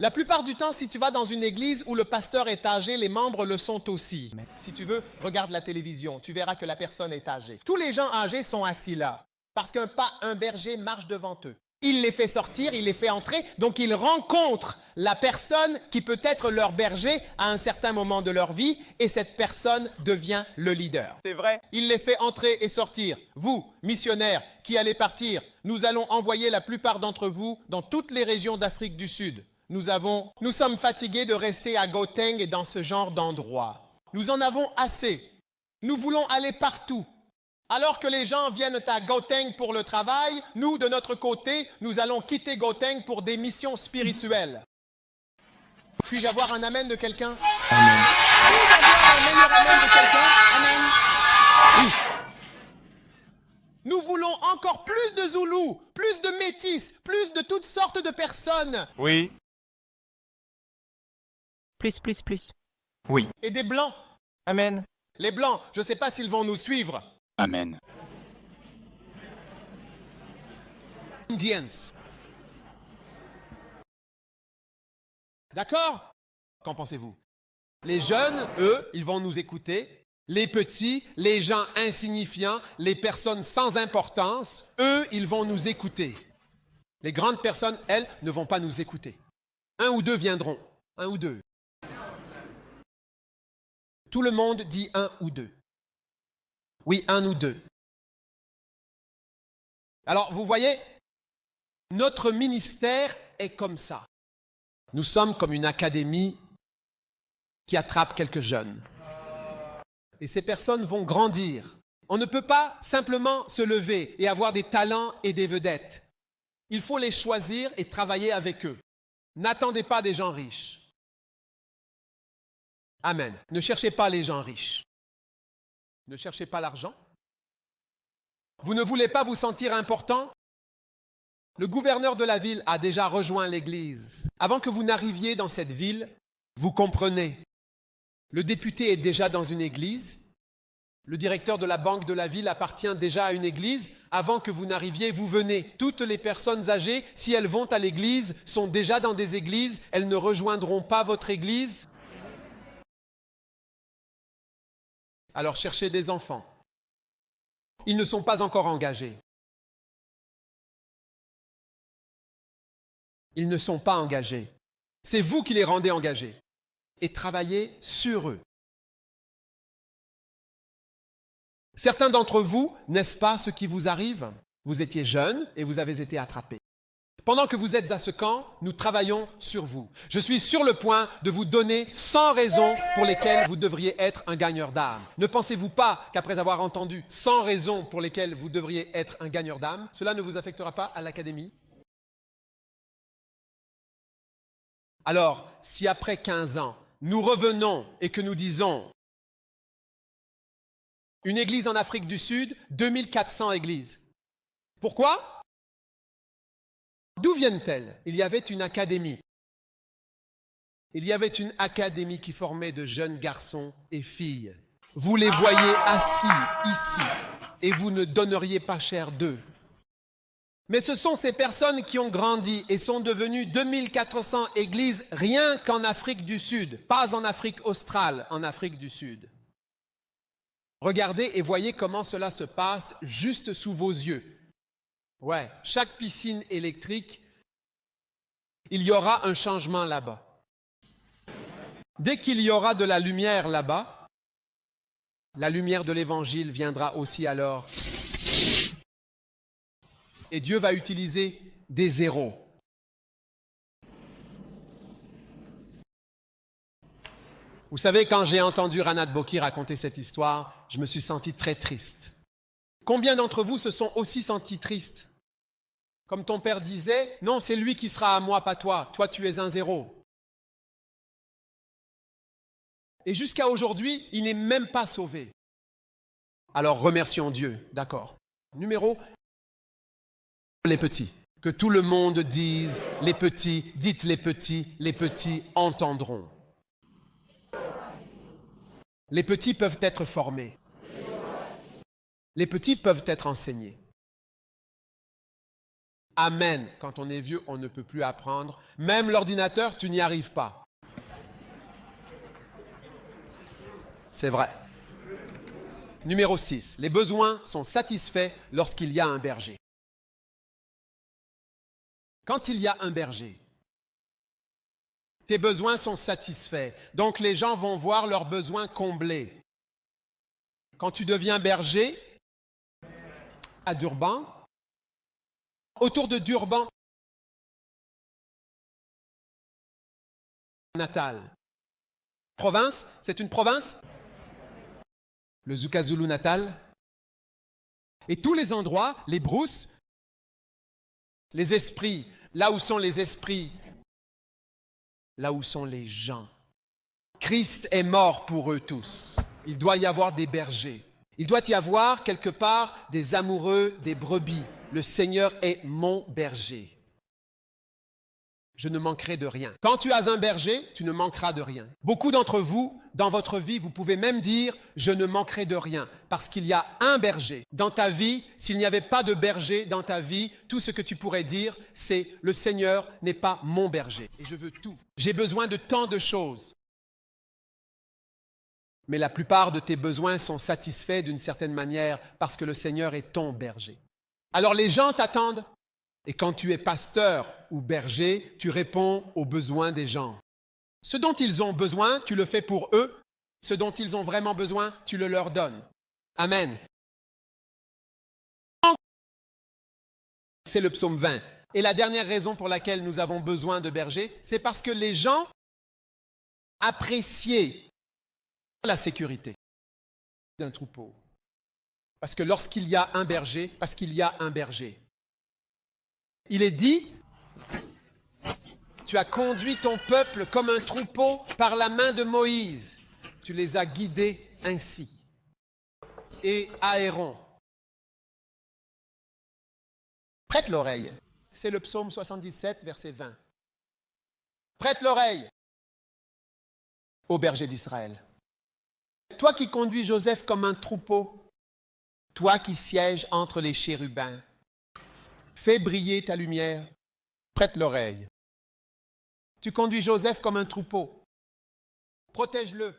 La plupart du temps, si tu vas dans une église où le pasteur est âgé, les membres le sont aussi. Mais si tu veux, regarde la télévision, tu verras que la personne est âgée. Tous les gens âgés sont assis là. Parce qu'un berger marche devant eux. Il les fait sortir, il les fait entrer, donc ils rencontrent la personne qui peut être leur berger à un certain moment de leur vie, et cette personne devient le leader. C'est vrai. Il les fait entrer et sortir. Vous, missionnaires, qui allez partir, nous allons envoyer la plupart d'entre vous dans toutes les régions d'Afrique du Sud. Nous sommes fatigués de rester à Gauteng et dans ce genre d'endroit. Nous en avons assez. Nous voulons aller partout. Alors que les gens viennent à Gauteng pour le travail, nous, de notre côté, nous allons quitter Gauteng pour des missions spirituelles. Puis-je avoir un amen de quelqu'un? Amen. Puis-je avoir un meilleur amen de quelqu'un? Amen. Oui. Nous voulons encore plus de Zoulous, plus de Métis, plus de toutes sortes de personnes. Oui. Plus, plus, plus. Oui. Et des Blancs. Amen. Les Blancs, je ne sais pas s'ils vont nous suivre. Amen. Indians. D'accord? Qu'en pensez-vous? Les jeunes, eux, ils vont nous écouter. Les petits, les gens insignifiants, les personnes sans importance, eux, ils vont nous écouter. Les grandes personnes, elles, ne vont pas nous écouter. Un ou deux viendront. Un ou deux. Tout le monde dit un ou deux. Oui, un ou deux. Alors, vous voyez, notre ministère est comme ça. Nous sommes comme une académie qui attrape quelques jeunes. Et ces personnes vont grandir. On ne peut pas simplement se lever et avoir des talents et des vedettes. Il faut les choisir et travailler avec eux. N'attendez pas des gens riches. Amen. Ne cherchez pas les gens riches. Ne cherchez pas l'argent. Vous ne voulez pas vous sentir important? Le gouverneur de la ville a déjà rejoint l'église. Avant que vous n'arriviez dans cette ville, vous comprenez. Le député est déjà dans une église. Le directeur de la banque de la ville appartient déjà à une église. Avant que vous n'arriviez, vous venez. Toutes les personnes âgées, si elles vont à l'église, sont déjà dans des églises. Elles ne rejoindront pas votre église. Alors cherchez des enfants. Ils ne sont pas encore engagés. Ils ne sont pas engagés. C'est vous qui les rendez engagés. Et travaillez sur eux. Certains d'entre vous, n'est-ce pas ce qui vous arrive? Vous étiez jeunes et vous avez été attrapés. Pendant que vous êtes à ce camp, nous travaillons sur vous. Je suis sur le point de vous donner 100 raisons pour lesquelles vous devriez être un gagneur d'âme. Ne pensez-vous pas qu'après avoir entendu 100 raisons pour lesquelles vous devriez être un gagneur d'âme, cela ne vous affectera pas à l'académie? Alors, si après 15 ans, nous revenons et que nous disons une église en Afrique du Sud, 2400 églises. Pourquoi? D'où viennent-elles? Il y avait une académie. Il y avait une académie qui formait de jeunes garçons et filles. Vous les voyez assis ici et vous ne donneriez pas cher d'eux. Mais ce sont ces personnes qui ont grandi et sont devenues 2400 églises rien qu'en Afrique du Sud, pas en Afrique australe, en Afrique du Sud. Regardez et voyez comment cela se passe juste sous vos yeux. Ouais, chaque piscine électrique, il y aura un changement là-bas. Dès qu'il y aura de la lumière là-bas, la lumière de l'Évangile viendra aussi alors. Et Dieu va utiliser des zéros. Vous savez, quand j'ai entendu Ranat Boki raconter cette histoire, je me suis senti très triste. Combien d'entre vous se sont aussi sentis tristes? Comme ton père disait, non, c'est lui qui sera à moi, pas toi. Toi, tu es un zéro. Et jusqu'à aujourd'hui, il n'est même pas sauvé. Alors remercions Dieu, d'accord. Numéro, les petits. Que tout le monde dise, les petits, dites les petits entendront. Les petits peuvent être formés. Les petits peuvent être enseignés. Amen. Quand on est vieux, on ne peut plus apprendre. Même l'ordinateur, tu n'y arrives pas. C'est vrai. Numéro 6. Les besoins sont satisfaits lorsqu'il y a un berger. Quand il y a un berger, tes besoins sont satisfaits. Donc les gens vont voir leurs besoins comblés. Quand tu deviens berger à Durban, autour de Durban, Natal. Province, c'est une province? Le Zulu Natal. Et tous les endroits, les brousses, les esprits, là où sont les esprits, là où sont les gens. Christ est mort pour eux tous. Il doit y avoir des bergers. Il doit y avoir quelque part des amoureux des brebis. Le Seigneur est mon berger. Je ne manquerai de rien. Quand tu as un berger, tu ne manqueras de rien. Beaucoup d'entre vous, dans votre vie, vous pouvez même dire « je ne manquerai de rien » parce qu'il y a un berger. Dans ta vie, s'il n'y avait pas de berger dans ta vie, tout ce que tu pourrais dire, c'est « le Seigneur n'est pas mon berger et je veux tout. J'ai besoin de tant de choses. » Mais la plupart de tes besoins sont satisfaits d'une certaine manière parce que le Seigneur est ton berger. Alors les gens t'attendent. Et quand tu es pasteur ou berger, tu réponds aux besoins des gens. Ce dont ils ont besoin, tu le fais pour eux. Ce dont ils ont vraiment besoin, tu le leur donnes. Amen. C'est le psaume 20. Et la dernière raison pour laquelle nous avons besoin de bergers, c'est parce que les gens appréciaient la sécurité d'un troupeau. Parce que lorsqu'il y a un berger, parce qu'il y a un berger. Il est dit, tu as conduit ton peuple comme un troupeau par la main de Moïse. Tu les as guidés ainsi. Et Aaron. Prête l'oreille. C'est le psaume 77, verset 20. Prête l'oreille au berger d'Israël. Toi qui conduis Joseph comme un troupeau, toi qui sièges entre les chérubins, fais briller ta lumière, prête l'oreille. Tu conduis Joseph comme un troupeau, protège-le.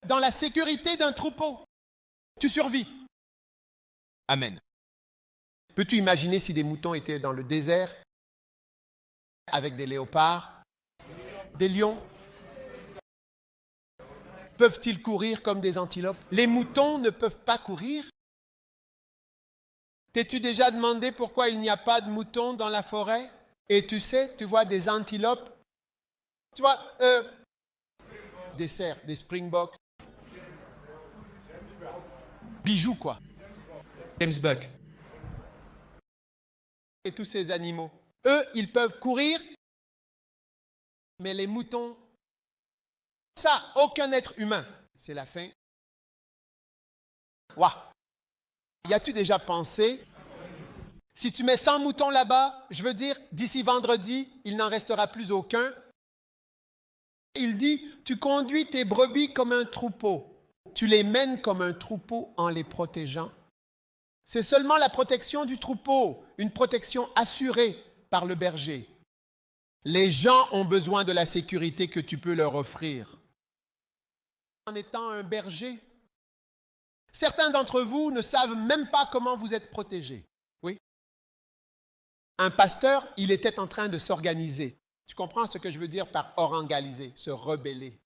Dans la sécurité d'un troupeau, tu survis. Amen. Peux-tu imaginer si des moutons étaient dans le désert avec des léopards, des lions? Peuvent-ils courir comme des antilopes? Les moutons ne peuvent pas courir. T'es-tu déjà demandé pourquoi il n'y a pas de moutons dans la forêt? Et tu sais, tu vois des antilopes, tu vois, des cerfs, des springboks, bijoux quoi, James Buck. Et tous ces animaux, eux, ils peuvent courir, mais les moutons, ça, aucun être humain. C'est la fin. Waouh! Y as-tu déjà pensé, si tu mets 100 moutons là-bas, je veux dire, d'ici vendredi, il n'en restera plus aucun. Il dit, tu conduis tes brebis comme un troupeau. Tu les mènes comme un troupeau en les protégeant. C'est seulement la protection du troupeau, une protection assurée par le berger. Les gens ont besoin de la sécurité que tu peux leur offrir. En étant un berger, certains d'entre vous ne savent même pas comment vous êtes protégés. Oui. Un pasteur, il était en train de s'organiser. Tu comprends ce que je veux dire par orangaliser, se rebeller.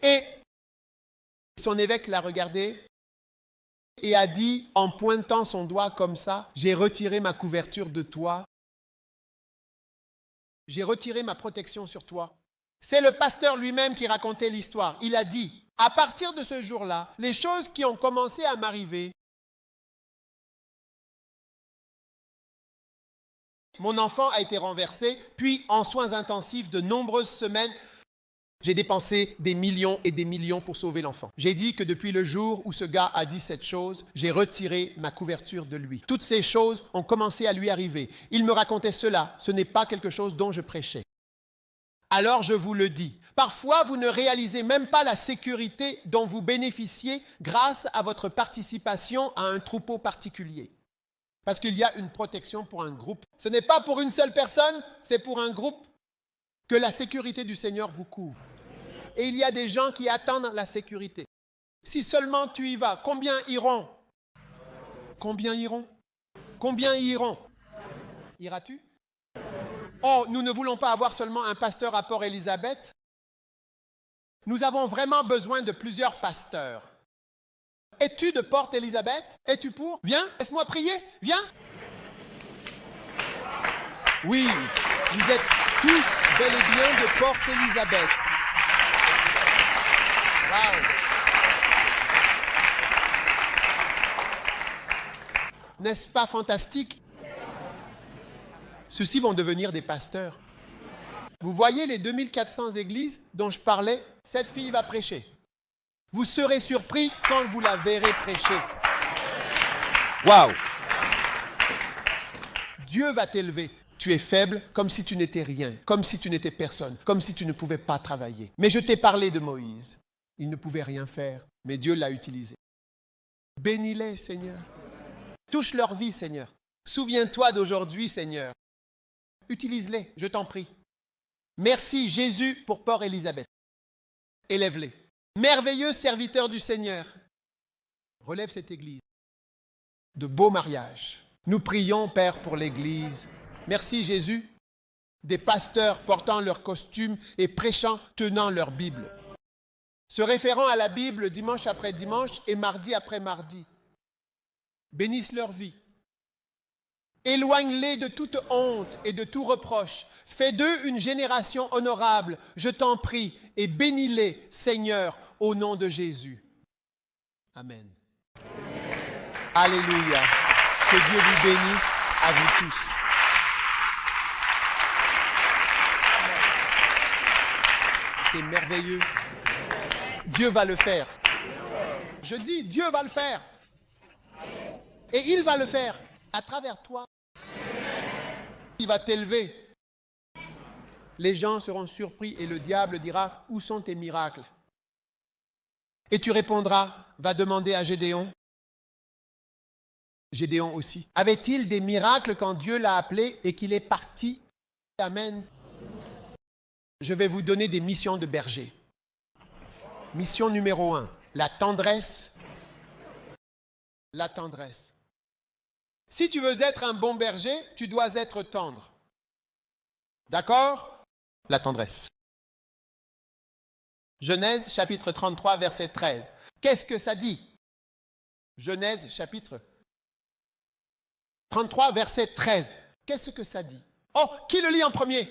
Et son évêque l'a regardé et a dit, en pointant son doigt comme ça, j'ai retiré ma couverture de toi. J'ai retiré ma protection sur toi. C'est le pasteur lui-même qui racontait l'histoire. Il a dit, à partir de ce jour-là, les choses qui ont commencé à m'arriver, mon enfant a été renversé, puis en soins intensifs de nombreuses semaines, j'ai dépensé des millions et des millions pour sauver l'enfant. J'ai dit que depuis le jour où ce gars a dit cette chose, j'ai retiré ma couverture de lui. Toutes ces choses ont commencé à lui arriver. Il me racontait cela. Ce n'est pas quelque chose dont je prêchais. Alors je vous le dis, parfois vous ne réalisez même pas la sécurité dont vous bénéficiez grâce à votre participation à un troupeau particulier. Parce qu'il y a une protection pour un groupe. Ce n'est pas pour une seule personne, c'est pour un groupe que la sécurité du Seigneur vous couvre. Et il y a des gens qui attendent la sécurité. Si seulement tu y vas, combien iront? Combien iront? Combien iront? Iras-tu? Oh, nous ne voulons pas avoir seulement un pasteur à Port-Élisabeth. Nous avons vraiment besoin de plusieurs pasteurs. Es-tu de Port-Élisabeth? Es-tu pour? Viens, laisse-moi prier. Viens. Oui, vous êtes tous bel et bien de Port-Élisabeth. Wow. N'est-ce pas fantastique? Ceux-ci vont devenir des pasteurs. Vous voyez les 2400 églises dont je parlais? Cette fille va prêcher. Vous serez surpris quand vous la verrez prêcher. Waouh! Dieu va t'élever. Tu es faible comme si tu n'étais rien, comme si tu n'étais personne, comme si tu ne pouvais pas travailler. Mais je t'ai parlé de Moïse. Il ne pouvait rien faire, mais Dieu l'a utilisé. Bénis-les, Seigneur. Touche leur vie, Seigneur. Souviens-toi d'aujourd'hui, Seigneur. Utilise-les, je t'en prie. Merci, Jésus, pour Port-Élisabeth. Élève-les. Merveilleux serviteur du Seigneur. Relève cette église. De beaux mariages. Nous prions, Père, pour l'église. Merci, Jésus. Des pasteurs portant leurs costumes et prêchant, tenant leur Bible. Se référant à la Bible dimanche après dimanche et mardi après mardi. Bénisse leur vie. Éloigne-les de toute honte et de tout reproche. Fais d'eux une génération honorable, je t'en prie, et bénis-les, Seigneur, au nom de Jésus. Amen. Alléluia. Que Dieu vous bénisse à vous tous. C'est merveilleux. Dieu va le faire. Je dis, Dieu va le faire. Et il va le faire à travers toi. Il va t'élever. Les gens seront surpris et le diable dira, où sont tes miracles? Et tu répondras, va demander à Gédéon. Gédéon aussi. Avait-il des miracles quand Dieu l'a appelé et qu'il est parti? Amen. Je vais vous donner des missions de berger. Mission numéro 1, la tendresse. La tendresse. Si tu veux être un bon berger, tu dois être tendre. D'accord? La tendresse. Genèse chapitre 33, verset 13. Qu'est-ce que ça dit? Genèse chapitre 33, verset 13. Qu'est-ce que ça dit? Oh, qui le lit en premier?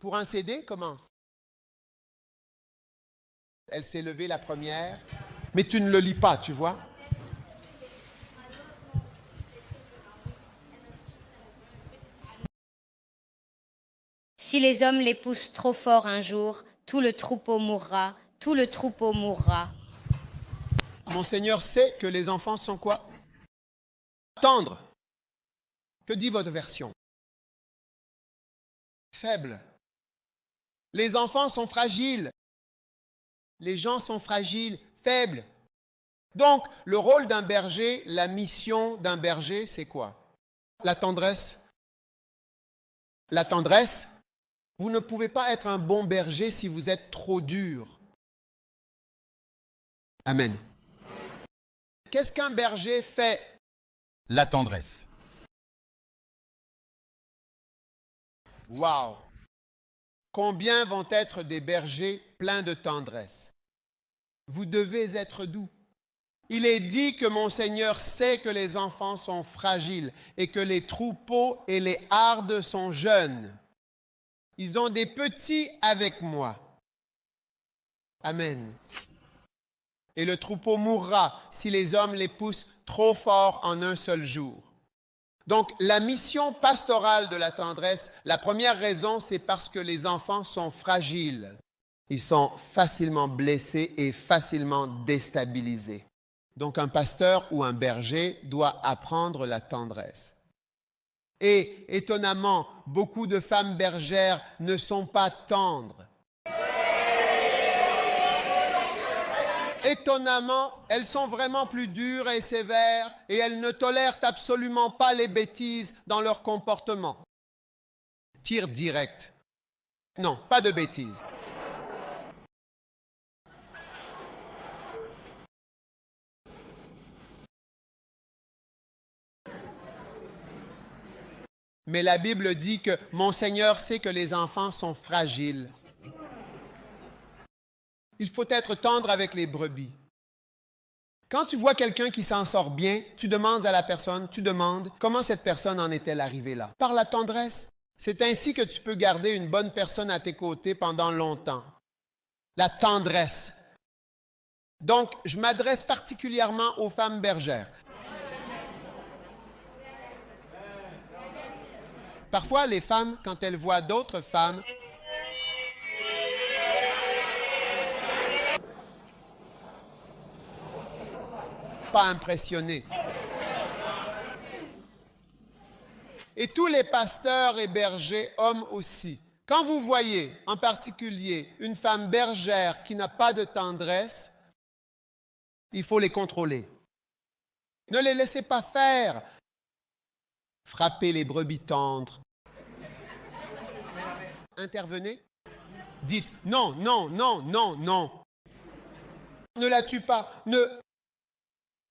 Pour un CD, commence. Elle s'est levée la première, mais tu ne le lis pas, tu vois? Si les hommes les poussent trop fort un jour, tout le troupeau mourra, tout le troupeau mourra. Mon Seigneur sait que les enfants sont quoi? Tendres. Que dit votre version? Faibles. Les enfants sont fragiles. Les gens sont fragiles, faibles. Donc, le rôle d'un berger, la mission d'un berger, c'est quoi? La tendresse. La tendresse. Vous ne pouvez pas être un bon berger si vous êtes trop dur. Amen. Qu'est-ce qu'un berger fait? La tendresse. Waouh! Combien vont être des bergers pleins de tendresse? Vous devez être doux. Il est dit que mon Seigneur sait que les enfants sont fragiles et que les troupeaux et les hardes sont jeunes. Ils ont des petits avec moi. Amen. Et le troupeau mourra si les hommes les poussent trop fort en un seul jour. Donc, la mission pastorale de la tendresse, la première raison, c'est parce que les enfants sont fragiles. Ils sont facilement blessés et facilement déstabilisés. Donc, un pasteur ou un berger doit apprendre la tendresse. Et, étonnamment, beaucoup de femmes bergères ne sont pas tendres. Étonnamment, elles sont vraiment plus dures et sévères et elles ne tolèrent absolument pas les bêtises dans leur comportement. Tir direct. Non, pas de bêtises. Mais la Bible dit que mon Seigneur sait que les enfants sont fragiles. Il faut être tendre avec les brebis. Quand tu vois quelqu'un qui s'en sort bien, tu demandes à la personne, comment cette personne en est-elle arrivée là? Par la tendresse. C'est ainsi que tu peux garder une bonne personne à tes côtés pendant longtemps. La tendresse. Donc, je m'adresse particulièrement aux femmes bergères. Parfois, les femmes, quand elles voient d'autres femmes, pas impressionnées. Et tous les pasteurs et bergers, hommes aussi. Quand vous voyez en particulier une femme bergère qui n'a pas de tendresse, il faut les contrôler. Ne les laissez pas faire. Frappez les brebis tendres. Intervenez. Dites non, non, non, non, non. Ne la tue pas. Ne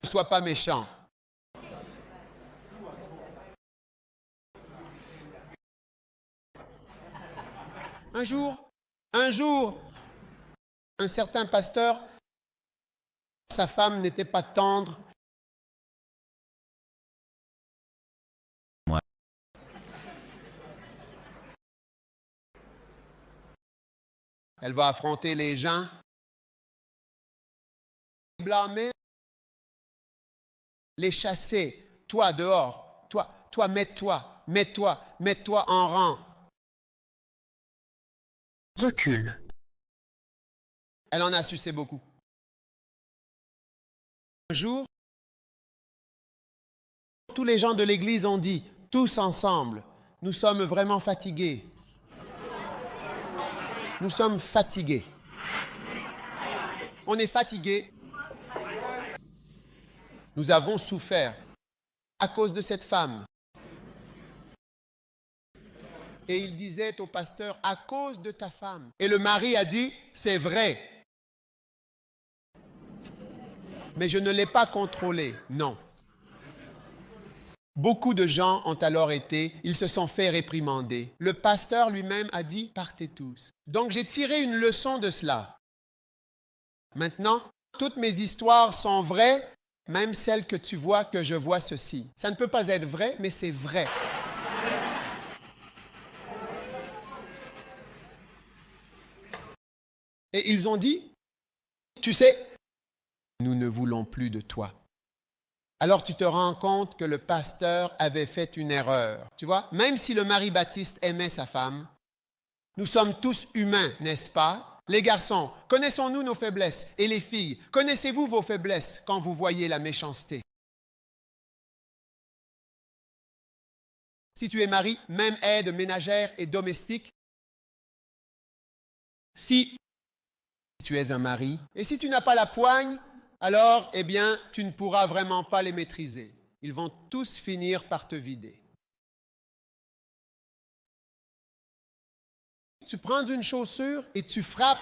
sois pas méchant. Un jour, un certain pasteur, sa femme n'était pas tendre. Elle va affronter les gens, blâmer, les chasser. Toi dehors, toi mets-toi en rang. Recule. Elle en a sucé beaucoup. Un jour, tous les gens de l'église ont dit, tous ensemble, nous sommes vraiment fatigués. Nous sommes fatigués. On est fatigués Nous avons souffert à cause de cette femme. Et il disait au pasteur, à cause de ta femme. Et le mari a dit, c'est vrai. Mais je ne l'ai pas contrôlé. Non. Beaucoup de gens ont alors ils se sont fait réprimander. Le pasteur lui-même a dit, partez tous. Donc j'ai tiré une leçon de cela. Maintenant, toutes mes histoires sont vraies, même celles que tu vois, que je vois ceci. Ça ne peut pas être vrai, mais c'est vrai. Et ils ont dit, tu sais, nous ne voulons plus de toi. Alors tu te rends compte que le pasteur avait fait une erreur. Tu vois, même si le mari Baptiste aimait sa femme, nous sommes tous humains, n'est-ce pas? Les garçons, connaissons-nous nos faiblesses? Et les filles, connaissez-vous vos faiblesses quand vous voyez la méchanceté? Si tu es mari, même aide ménagère et domestique. Si tu es un mari, et si tu n'as pas la poigne, alors, eh bien, tu ne pourras vraiment pas les maîtriser. Ils vont tous finir par te vider. Tu prends une chaussure et tu frappes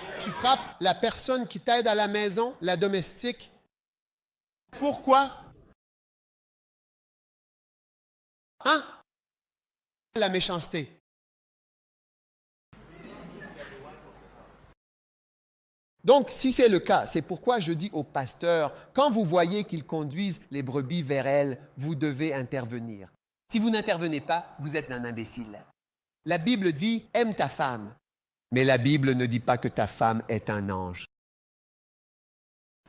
la personne qui t'aide à la maison, la domestique. Pourquoi? Hein? La méchanceté. Donc, si c'est le cas, c'est pourquoi je dis aux pasteurs, quand vous voyez qu'ils conduisent les brebis vers elles, vous devez intervenir. Si vous n'intervenez pas, vous êtes un imbécile. La Bible dit, aime ta femme. Mais la Bible ne dit pas que ta femme est un ange.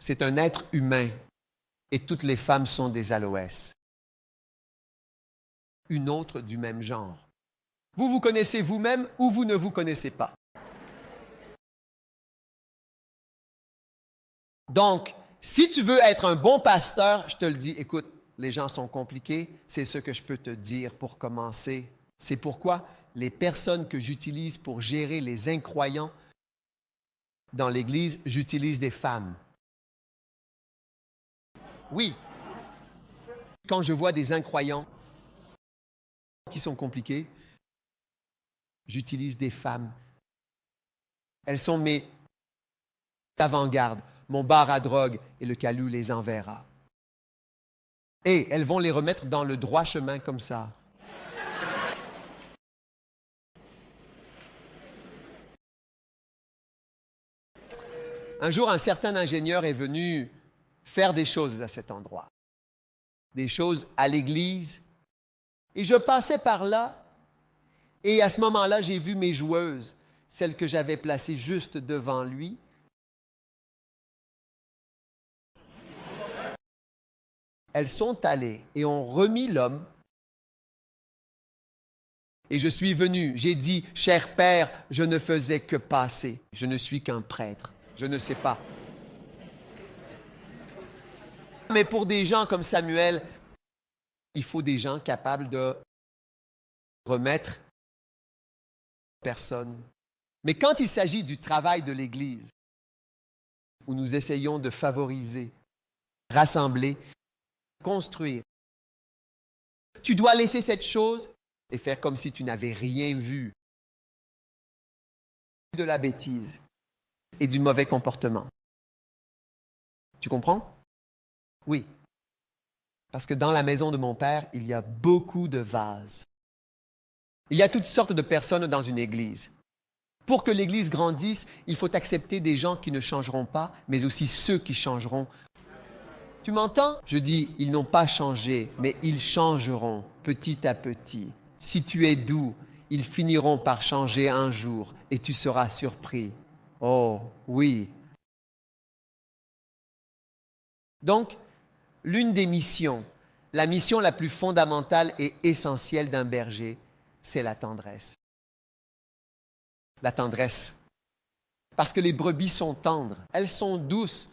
C'est un être humain et toutes les femmes sont des aloès. Une autre du même genre. Vous vous connaissez vous-même ou vous ne vous connaissez pas. Donc, si tu veux être un bon pasteur, je te le dis, écoute, les gens sont compliqués, c'est ce que je peux te dire pour commencer. C'est pourquoi les personnes que j'utilise pour gérer les incroyants dans l'Église, j'utilise des femmes. Oui, quand je vois des incroyants qui sont compliqués, j'utilise des femmes. Elles sont mes avant-gardes. Mon bar à drogue et le calus les enverra. Et elles vont les remettre dans le droit chemin comme ça. Un jour, un certain ingénieur est venu faire des choses à cet endroit. Des choses à l'église. Et je passais par là. Et à ce moment-là, j'ai vu mes joueuses, celles que j'avais placées juste devant lui. Elles sont allées et ont remis l'homme. Et je suis venu, j'ai dit, cher Père, je ne faisais que passer. Je ne suis qu'un prêtre. Je ne sais pas. Mais pour des gens comme Samuel, il faut des gens capables de remettre personne. Mais quand il s'agit du travail de l'Église, où nous essayons de favoriser, rassembler, construire, tu dois laisser cette chose et faire comme si tu n'avais rien vu de la bêtise et du mauvais comportement. Tu comprends? Oui. Parce que dans la maison de mon père, il y a beaucoup de vases. Il y a toutes sortes de personnes dans une église. Pour que l'église grandisse, il faut accepter des gens qui ne changeront pas, mais aussi ceux qui changeront. Tu m'entends? Je dis, ils n'ont pas changé, mais ils changeront petit à petit. Si tu es doux, ils finiront par changer un jour et tu seras surpris. Oh, oui. Donc, l'une des missions, la mission la plus fondamentale et essentielle d'un berger, c'est la tendresse. La tendresse. Parce que les brebis sont tendres, elles sont douces.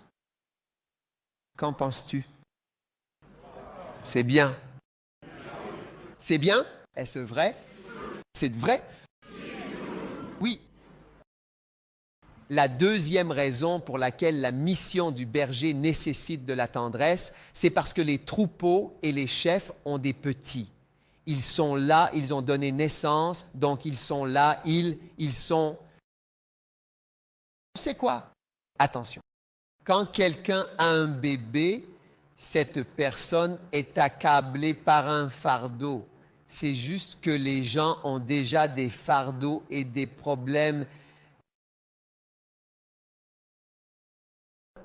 Qu'en penses-tu? C'est bien. C'est bien? Est-ce vrai? C'est vrai? Oui. La deuxième raison pour laquelle la mission du berger nécessite de la tendresse, c'est parce que les troupeaux et les chefs ont des petits. Ils sont là, ils ont donné naissance, donc ils sont là, ils sont... C'est quoi? Attention. Quand quelqu'un a un bébé, cette personne est accablée par un fardeau. C'est juste que les gens ont déjà des fardeaux et des problèmes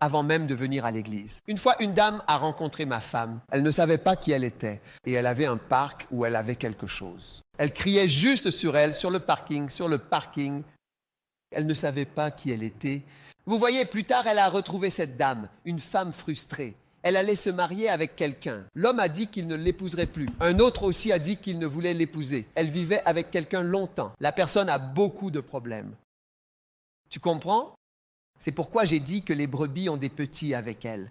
avant même de venir à l'église. Une fois, une dame a rencontré ma femme. Elle ne savait pas qui elle était et elle avait un parc où elle avait quelque chose. Elle criait juste sur elle, sur le parking. Elle ne savait pas qui elle était. Vous voyez, plus tard, elle a retrouvé cette dame, une femme frustrée. Elle allait se marier avec quelqu'un. L'homme a dit qu'il ne l'épouserait plus. Un autre aussi a dit qu'il ne voulait l'épouser. Elle vivait avec quelqu'un longtemps. La personne a beaucoup de problèmes. Tu comprends? C'est pourquoi j'ai dit que les brebis ont des petits avec elle.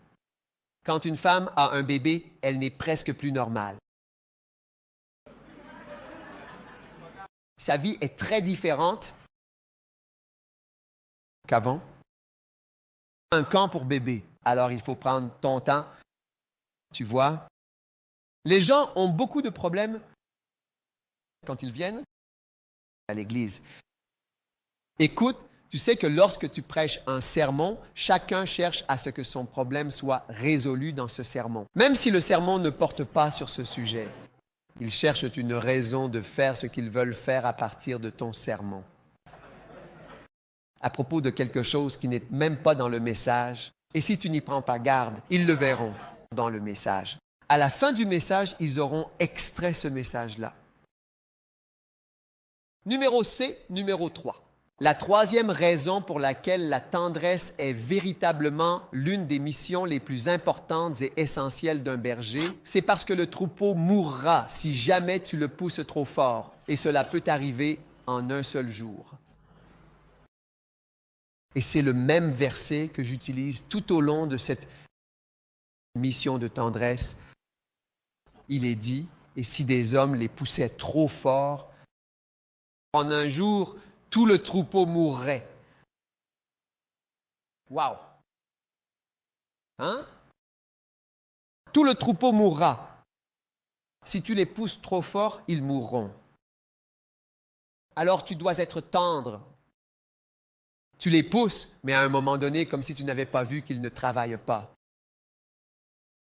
Quand une femme a un bébé, elle n'est presque plus normale. Sa vie est très différente qu'avant. Un camp pour bébé. Alors, il faut prendre ton temps. Tu vois? Les gens ont beaucoup de problèmes quand ils viennent à l'église. Écoute, tu sais que lorsque tu prêches un sermon, chacun cherche à ce que son problème soit résolu dans ce sermon. Même si le sermon ne porte pas sur ce sujet, ils cherchent une raison de faire ce qu'ils veulent faire à partir de ton sermon. À propos de quelque chose qui n'est même pas dans le message. Et si tu n'y prends pas garde, ils le verront dans le message. À la fin du message, ils auront extrait ce message-là. Numéro 3. La troisième raison pour laquelle la tendresse est véritablement l'une des missions les plus importantes et essentielles d'un berger, c'est parce que le troupeau mourra si jamais tu le pousses trop fort. Et cela peut arriver en un seul jour. Et c'est le même verset que j'utilise tout au long de cette mission de tendresse. Il est dit, et si des hommes les poussaient trop fort, en un jour, tout le troupeau mourrait. Wow! Hein? Tout le troupeau mourra. Si tu les pousses trop fort, ils mourront. Alors tu dois être tendre. Tu les pousses, mais à un moment donné, comme si tu n'avais pas vu qu'ils ne travaillent pas.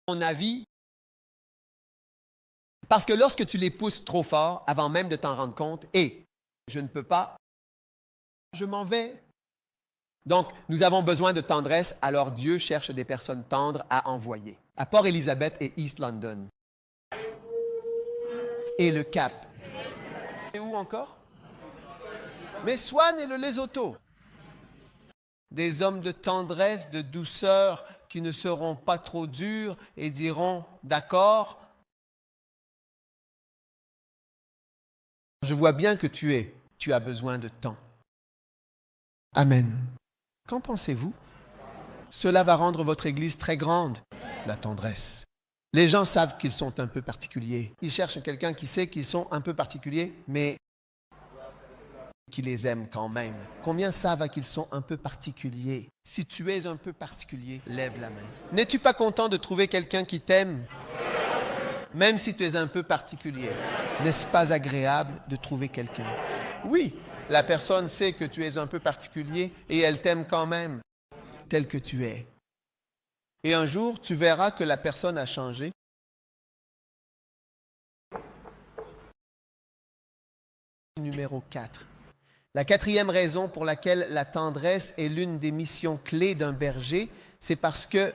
Mon avis, parce que lorsque tu les pousses trop fort, avant même de t'en rendre compte, je ne peux pas, je m'en vais. Donc, nous avons besoin de tendresse, alors Dieu cherche des personnes tendres à envoyer. À Port-Elizabeth et East London. Et le Cap. Et où encore? Mais Swan et le Lesotho. Des hommes de tendresse, de douceur, qui ne seront pas trop durs et diront « D'accord, je vois bien que tu as besoin de temps. » Amen. Qu'en pensez-vous? Cela va rendre votre Église très grande, la tendresse. Les gens savent qu'ils sont un peu particuliers. Ils cherchent quelqu'un qui sait qu'ils sont un peu particuliers, mais qui les aime quand même. Combien savent qu'ils sont un peu particuliers? Si tu es un peu particulier, lève la main. N'es-tu pas content de trouver quelqu'un qui t'aime? Même si tu es un peu particulier. N'est-ce pas agréable de trouver quelqu'un? Oui, la personne sait que tu es un peu particulier et elle t'aime quand même, tel que tu es. Et un jour, tu verras que la personne a changé. Numéro 4. La quatrième raison pour laquelle la tendresse est l'une des missions clés d'un berger, c'est parce que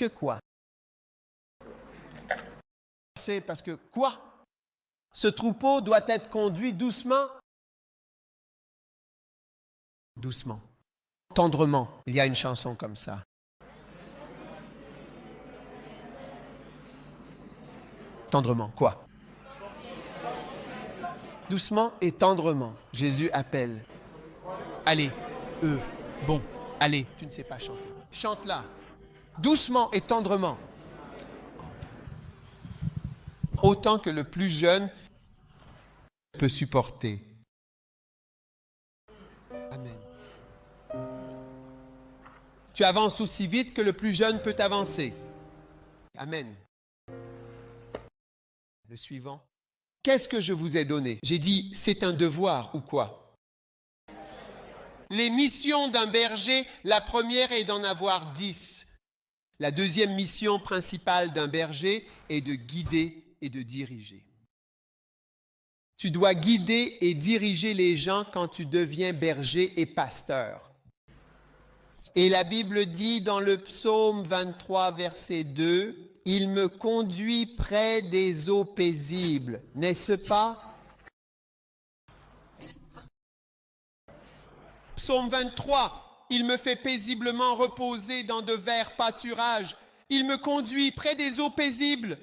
quoi? C'est parce que quoi? Ce troupeau doit être conduit doucement. Doucement. Tendrement. Il y a une chanson comme ça. Tendrement. Quoi? Doucement et tendrement. Jésus appelle. Allez, bon, allez. Tu ne sais pas chanter. Chante-la. Doucement et tendrement. Autant que le plus jeune peut supporter. Tu avances aussi vite que le plus jeune peut avancer. Amen. Le suivant. Qu'est-ce que je vous ai donné? J'ai dit, c'est un devoir ou quoi? Les missions d'un berger, la première est d'en avoir 10. La deuxième mission principale d'un berger est de guider et de diriger. Tu dois guider et diriger les gens quand tu deviens berger et pasteur. Et la Bible dit dans le psaume 23, verset 2, « Il me conduit près des eaux paisibles », n'est-ce pas? Psaume 23, « Il me fait paisiblement reposer dans de verts pâturages, il me conduit près des eaux paisibles. »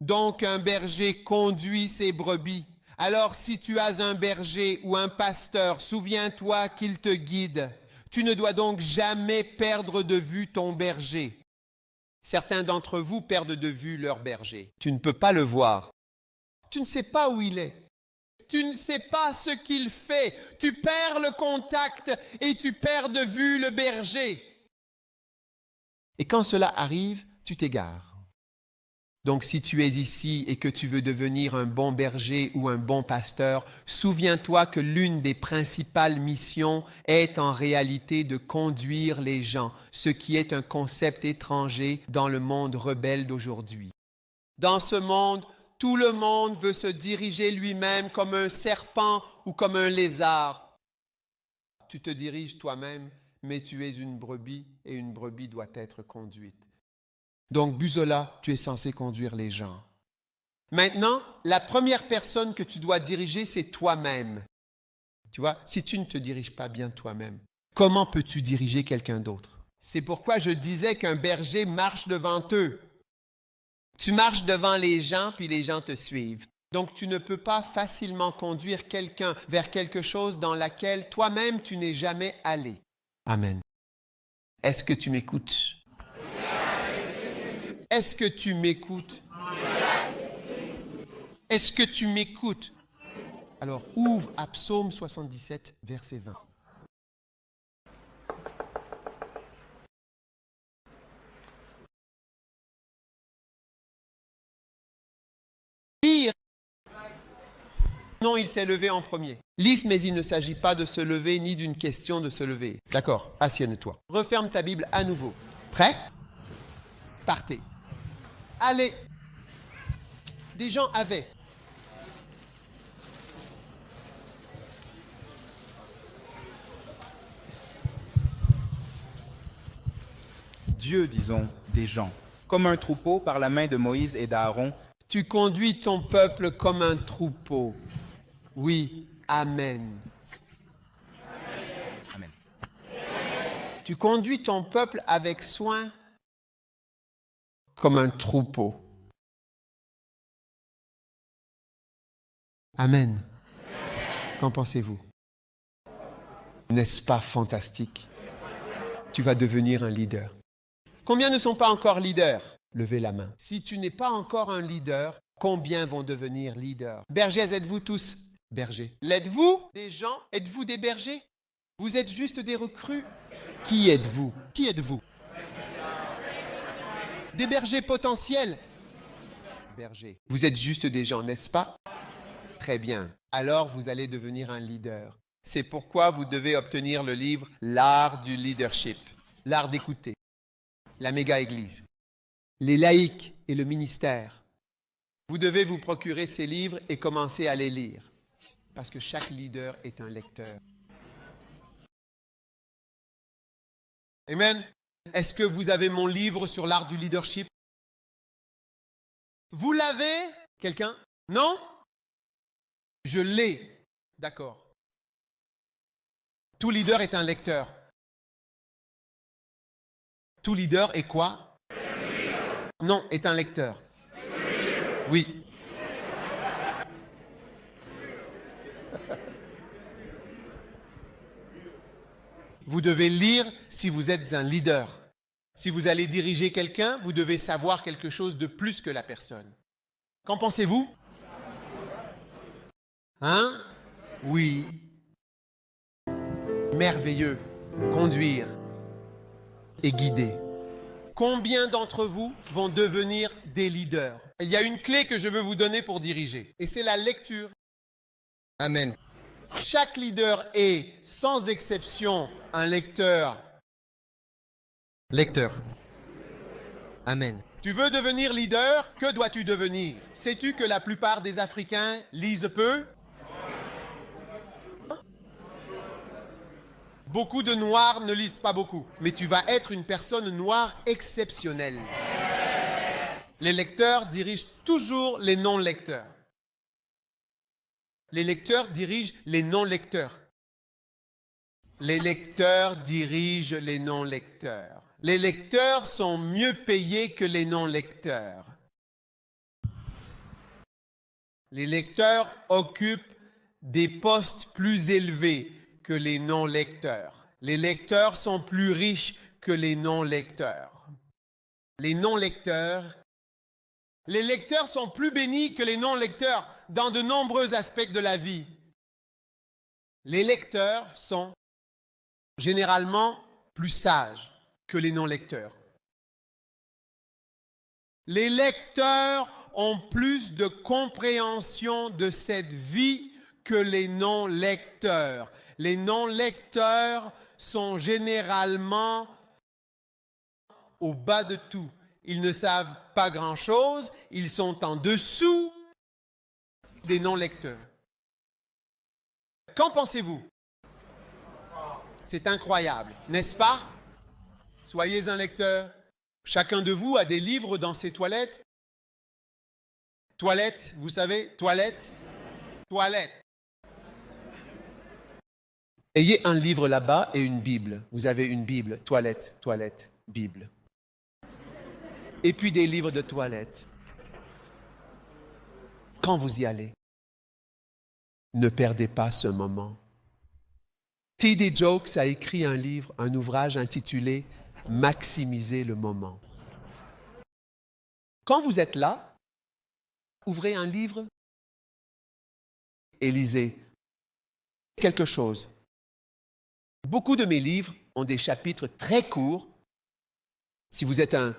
Donc un berger conduit ses brebis. Alors si tu as un berger ou un pasteur, souviens-toi qu'il te guide. Tu ne dois donc jamais perdre de vue ton berger. Certains d'entre vous perdent de vue leur berger. Tu ne peux pas le voir. Tu ne sais pas où il est. Tu ne sais pas ce qu'il fait. Tu perds le contact et tu perds de vue le berger. Et quand cela arrive, tu t'égares. Donc si tu es ici et que tu veux devenir un bon berger ou un bon pasteur, souviens-toi que l'une des principales missions est en réalité de conduire les gens, ce qui est un concept étranger dans le monde rebelle d'aujourd'hui. Dans ce monde, tout le monde veut se diriger lui-même comme un serpent ou comme un lézard. Tu te diriges toi-même, mais tu es une brebis et une brebis doit être conduite. Donc, Buzola, tu es censé conduire les gens. Maintenant, la première personne que tu dois diriger, c'est toi-même. Tu vois, si tu ne te diriges pas bien toi-même, comment peux-tu diriger quelqu'un d'autre? C'est pourquoi je disais qu'un berger marche devant eux. Tu marches devant les gens, puis les gens te suivent. Donc, tu ne peux pas facilement conduire quelqu'un vers quelque chose dans laquelle toi-même tu n'es jamais allé. Amen. Est-ce que tu m'écoutes? Est-ce que tu m'écoutes? Est-ce que tu m'écoutes? Alors, ouvre à Psaume 77, verset 20. Lire. Non, il s'est levé en premier. Lise, mais il ne s'agit pas de se lever ni d'une question de se lever. D'accord, assieds-toi. Referme ta Bible à nouveau. Prêt? Partez. Allez. Des gens avaient. Dieu, disons, des gens, comme un troupeau par la main de Moïse et d'Aaron. Tu conduis ton peuple comme un troupeau. Oui, Amen. Amen. Tu conduis ton peuple avec soin comme un troupeau. Amen. Qu'en pensez-vous? N'est-ce pas fantastique? Tu vas devenir un leader. Combien ne sont pas encore leaders? Levez la main. Si tu n'es pas encore un leader, combien vont devenir leaders? Bergers, êtes-vous tous bergers? L'êtes-vous des gens? Êtes-vous des bergers? Vous êtes juste des recrues? Qui êtes-vous? Qui êtes-vous? Des bergers potentiels. Bergers. Vous êtes juste des gens, n'est-ce pas? Très bien. Alors, vous allez devenir un leader. C'est pourquoi vous devez obtenir le livre « L'art du leadership », l'art d'écouter, la méga-église, les laïcs et le ministère. Vous devez vous procurer ces livres et commencer à les lire, parce que chaque leader est un lecteur. Amen. Est-ce que vous avez mon livre sur l'art du leadership? Vous l'avez? Quelqu'un? Non? Je l'ai. D'accord. Tout leader est un lecteur. Tout leader est quoi? Non, est un lecteur. Oui. Vous devez lire si vous êtes un leader. Si vous allez diriger quelqu'un, vous devez savoir quelque chose de plus que la personne. Qu'en pensez-vous? Hein? Oui. Merveilleux. Conduire. et guider. Combien d'entre vous vont devenir des leaders? Il y a une clé que je veux vous donner pour diriger, et c'est la lecture. Amen. Chaque leader est, sans exception, un lecteur. Lecteur. Amen. Tu veux devenir leader? Que dois-tu devenir? Sais-tu que la plupart des Africains lisent peu? Beaucoup de Noirs ne lisent pas beaucoup, mais tu vas être une personne noire exceptionnelle. Les lecteurs dirigent toujours les non-lecteurs. Les lecteurs dirigent les non-lecteurs. Les lecteurs dirigent les non-lecteurs. Les lecteurs sont mieux payés que les non-lecteurs. Les lecteurs occupent des postes plus élevés que les non-lecteurs. Les lecteurs sont plus riches que les non-lecteurs. Les non-lecteurs, les lecteurs sont plus bénis que les non-lecteurs dans de nombreux aspects de la vie. Les lecteurs sont généralement plus sages que les non-lecteurs. Les lecteurs ont plus de compréhension de cette vie que les non-lecteurs. Les non-lecteurs sont généralement au bas de tout. Ils ne savent pas grand-chose, ils sont en dessous des non-lecteurs. Qu'en pensez-vous? C'est incroyable, n'est-ce pas? Soyez un lecteur. Chacun de vous a des livres dans ses toilettes. Toilettes, vous savez, toilettes. Ayez un livre là-bas et une Bible. Vous avez une Bible, toilette, Bible. Et puis des livres de toilette. Quand vous y allez, ne perdez pas ce moment. T.D. Jakes a écrit un livre, un ouvrage intitulé « Maximiser le moment ». Quand vous êtes là, ouvrez un livre et lisez quelque chose. Beaucoup de mes livres ont des chapitres très courts. Si vous êtes un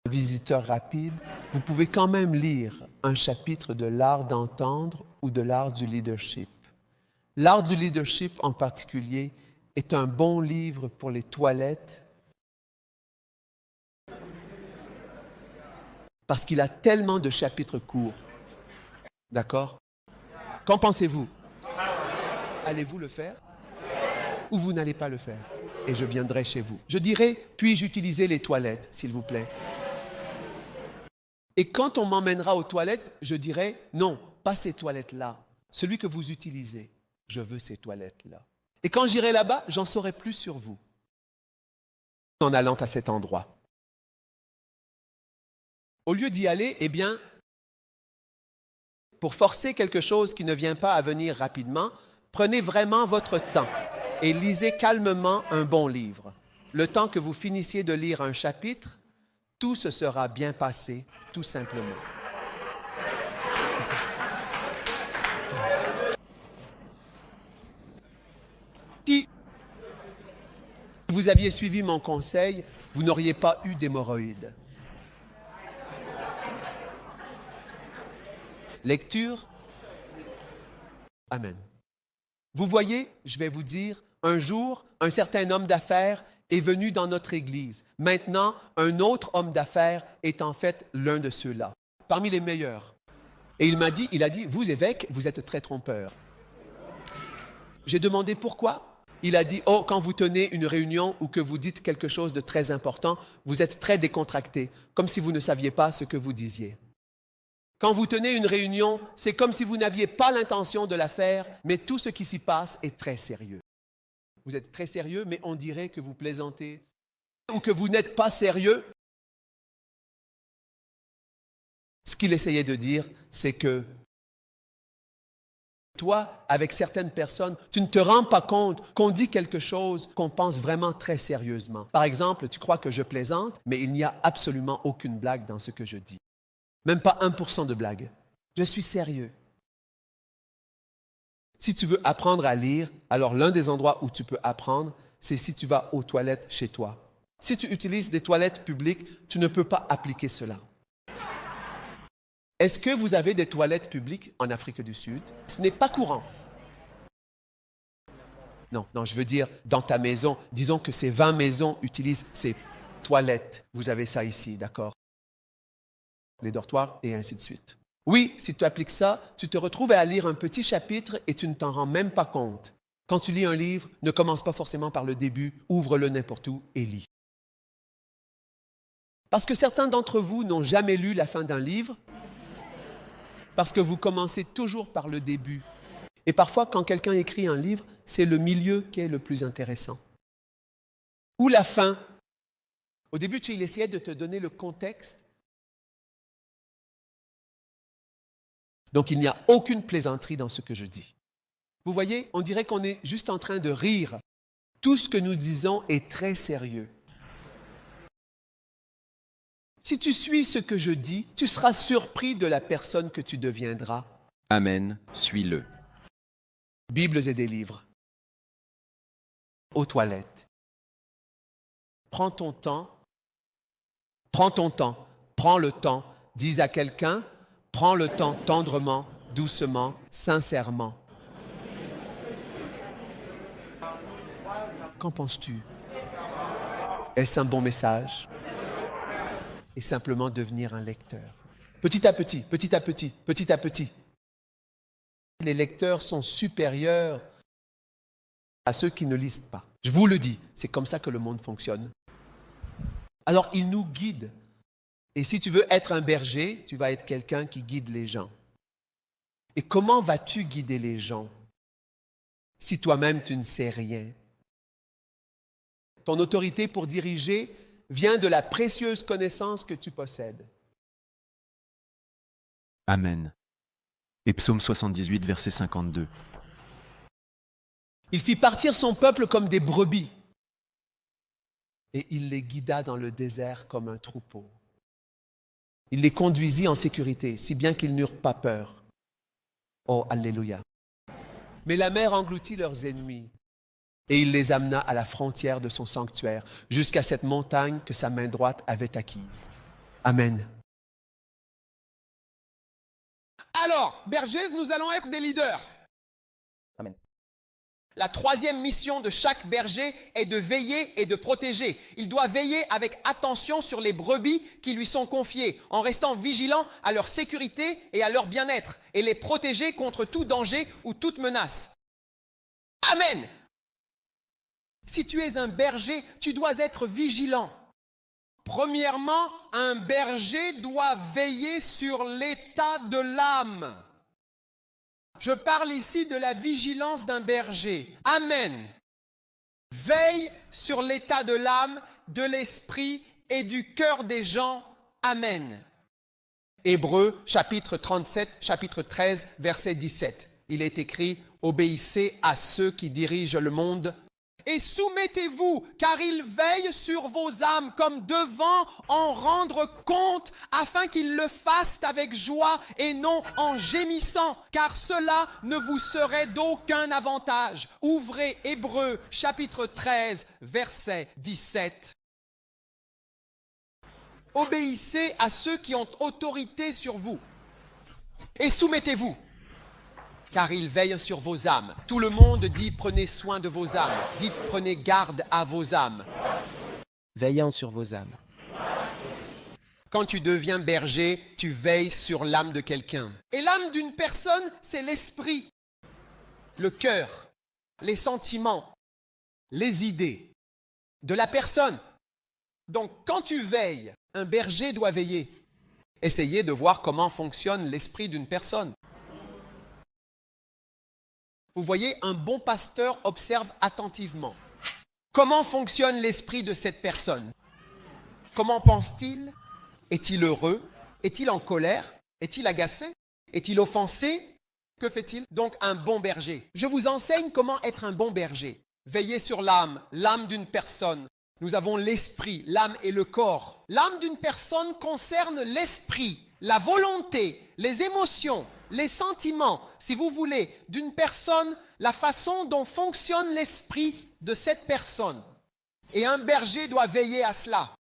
visiteur rapide, vous pouvez quand même lire un chapitre de l'art d'entendre ou de l'art du leadership. L'art du leadership en particulier est un bon livre pour les toilettes parce qu'il a tellement de chapitres courts. D'accord? Qu'en pensez-vous? Allez-vous le faire? Ou vous n'allez pas le faire? Et je viendrai chez vous. Je dirai, puis-je utiliser les toilettes, s'il vous plaît? Et quand on m'emmènera aux toilettes, je dirai, non, pas ces toilettes-là. Celui que vous utilisez, je veux ces toilettes-là. Et quand j'irai là-bas, j'en saurai plus sur vous en allant à cet endroit. Au lieu d'y aller, eh bien, pour forcer quelque chose qui ne vient pas à venir rapidement, prenez vraiment votre temps et lisez calmement un bon livre. Le temps que vous finissiez de lire un chapitre, tout se sera bien passé, tout simplement. Si vous aviez suivi mon conseil, vous n'auriez pas eu d'hémorroïdes. Lecture. Amen. Vous voyez, je vais vous dire, un jour, un certain homme d'affaires est venu dans notre Église. Maintenant, un autre homme d'affaires est en fait l'un de ceux-là, parmi les meilleurs. Et il a dit, vous évêque, vous êtes très trompeur. J'ai demandé pourquoi. Il a dit, oh, quand vous tenez une réunion ou que vous dites quelque chose de très important, vous êtes très décontracté, comme si vous ne saviez pas ce que vous disiez. Quand vous tenez une réunion, c'est comme si vous n'aviez pas l'intention de la faire, mais tout ce qui s'y passe est très sérieux. Vous êtes très sérieux, mais on dirait que vous plaisantez ou que vous n'êtes pas sérieux. Ce qu'il essayait de dire, c'est que toi, avec certaines personnes, tu ne te rends pas compte qu'on dit quelque chose qu'on pense vraiment très sérieusement. Par exemple, tu crois que je plaisante, mais il n'y a absolument aucune blague dans ce que je dis. Même pas 1% de blague. Je suis sérieux. Si tu veux apprendre à lire, alors l'un des endroits où tu peux apprendre, c'est si tu vas aux toilettes chez toi. Si tu utilises des toilettes publiques, tu ne peux pas appliquer cela. Est-ce que vous avez des toilettes publiques en Afrique du Sud? Ce n'est pas courant. Non, je veux dire, dans ta maison, disons que ces 20 maisons utilisent ces toilettes. Vous avez ça ici, d'accord? Les dortoirs et ainsi de suite. Oui, si tu appliques ça, tu te retrouves à lire un petit chapitre et tu ne t'en rends même pas compte. Quand tu lis un livre, ne commence pas forcément par le début, ouvre-le n'importe où et lis. Parce que certains d'entre vous n'ont jamais lu la fin d'un livre, parce que vous commencez toujours par le début. Et parfois, quand quelqu'un écrit un livre, c'est le milieu qui est le plus intéressant. Ou la fin. Au début, il essayait de te donner le contexte. Donc, il n'y a aucune plaisanterie dans ce que je dis. Vous voyez, on dirait qu'on est juste en train de rire. Tout ce que nous disons est très sérieux. Si tu suis ce que je dis, tu seras surpris de la personne que tu deviendras. Amen, suis-le. Bibles et des livres. Aux toilettes. Prends ton temps. Prends le temps. Dis à quelqu'un, prends le temps tendrement, doucement, sincèrement. Qu'en penses-tu? Est-ce un bon message? Et simplement devenir un lecteur. Petit à petit. Les lecteurs sont supérieurs à ceux qui ne lisent pas. Je vous le dis, c'est comme ça que le monde fonctionne. Alors, il nous guide. Et si tu veux être un berger, tu vas être quelqu'un qui guide les gens. Et comment vas-tu guider les gens si toi-même tu ne sais rien? Ton autorité pour diriger vient de la précieuse connaissance que tu possèdes. Amen. Et psaume 78, verset 52. Il fit partir son peuple comme des brebis, et il les guida dans le désert comme un troupeau. Il les conduisit en sécurité, si bien qu'ils n'eurent pas peur. Oh, alléluia. Mais la mer engloutit leurs ennemis, et il les amena à la frontière de son sanctuaire, jusqu'à cette montagne que sa main droite avait acquise. Amen. Alors, bergers, nous allons être des leaders. Amen. La troisième mission de chaque berger est de veiller et de protéger. Il doit veiller avec attention sur les brebis qui lui sont confiées, en restant vigilant à leur sécurité et à leur bien-être, et les protéger contre tout danger ou toute menace. Amen. Si tu es un berger, tu dois être vigilant. Premièrement, un berger doit veiller sur l'état de l'âme. Je parle ici de la vigilance d'un berger. Amen. Veille sur l'état de l'âme, de l'esprit et du cœur des gens. Amen. Hébreux, chapitre 37, chapitre 13, verset 17. Il est écrit, « Obéissez à ceux qui dirigent le monde. Et soumettez-vous, car ils veillent sur vos âmes comme devant en rendre compte, afin qu'ils le fassent avec joie et non en gémissant, car cela ne vous serait d'aucun avantage. » Ouvrez Hébreux, chapitre 13, verset 17. Obéissez à ceux qui ont autorité sur vous et soumettez-vous, car ils veillent sur vos âmes. Tout le monde dit prenez soin de vos âmes. Dites prenez garde à vos âmes. Veillant sur vos âmes. Quand tu deviens berger, tu veilles sur l'âme de quelqu'un. Et l'âme d'une personne, c'est l'esprit, le cœur, les sentiments, les idées de la personne. Donc quand tu veilles, un berger doit veiller. Essayez de voir comment fonctionne l'esprit d'une personne. Vous voyez, un bon pasteur observe attentivement. Comment fonctionne l'esprit de cette personne? Comment pense-t-il? Est-il heureux? Est-il en colère? Est-il agacé? Est-il offensé? Que fait-il? Donc un bon berger. Je vous enseigne comment être un bon berger. Veillez sur l'âme, l'âme d'une personne. Nous avons l'esprit, l'âme et le corps. L'âme d'une personne concerne l'esprit, la volonté, les émotions, les sentiments, si vous voulez, d'une personne, la façon dont fonctionne l'esprit de cette personne. Et un berger doit veiller à cela.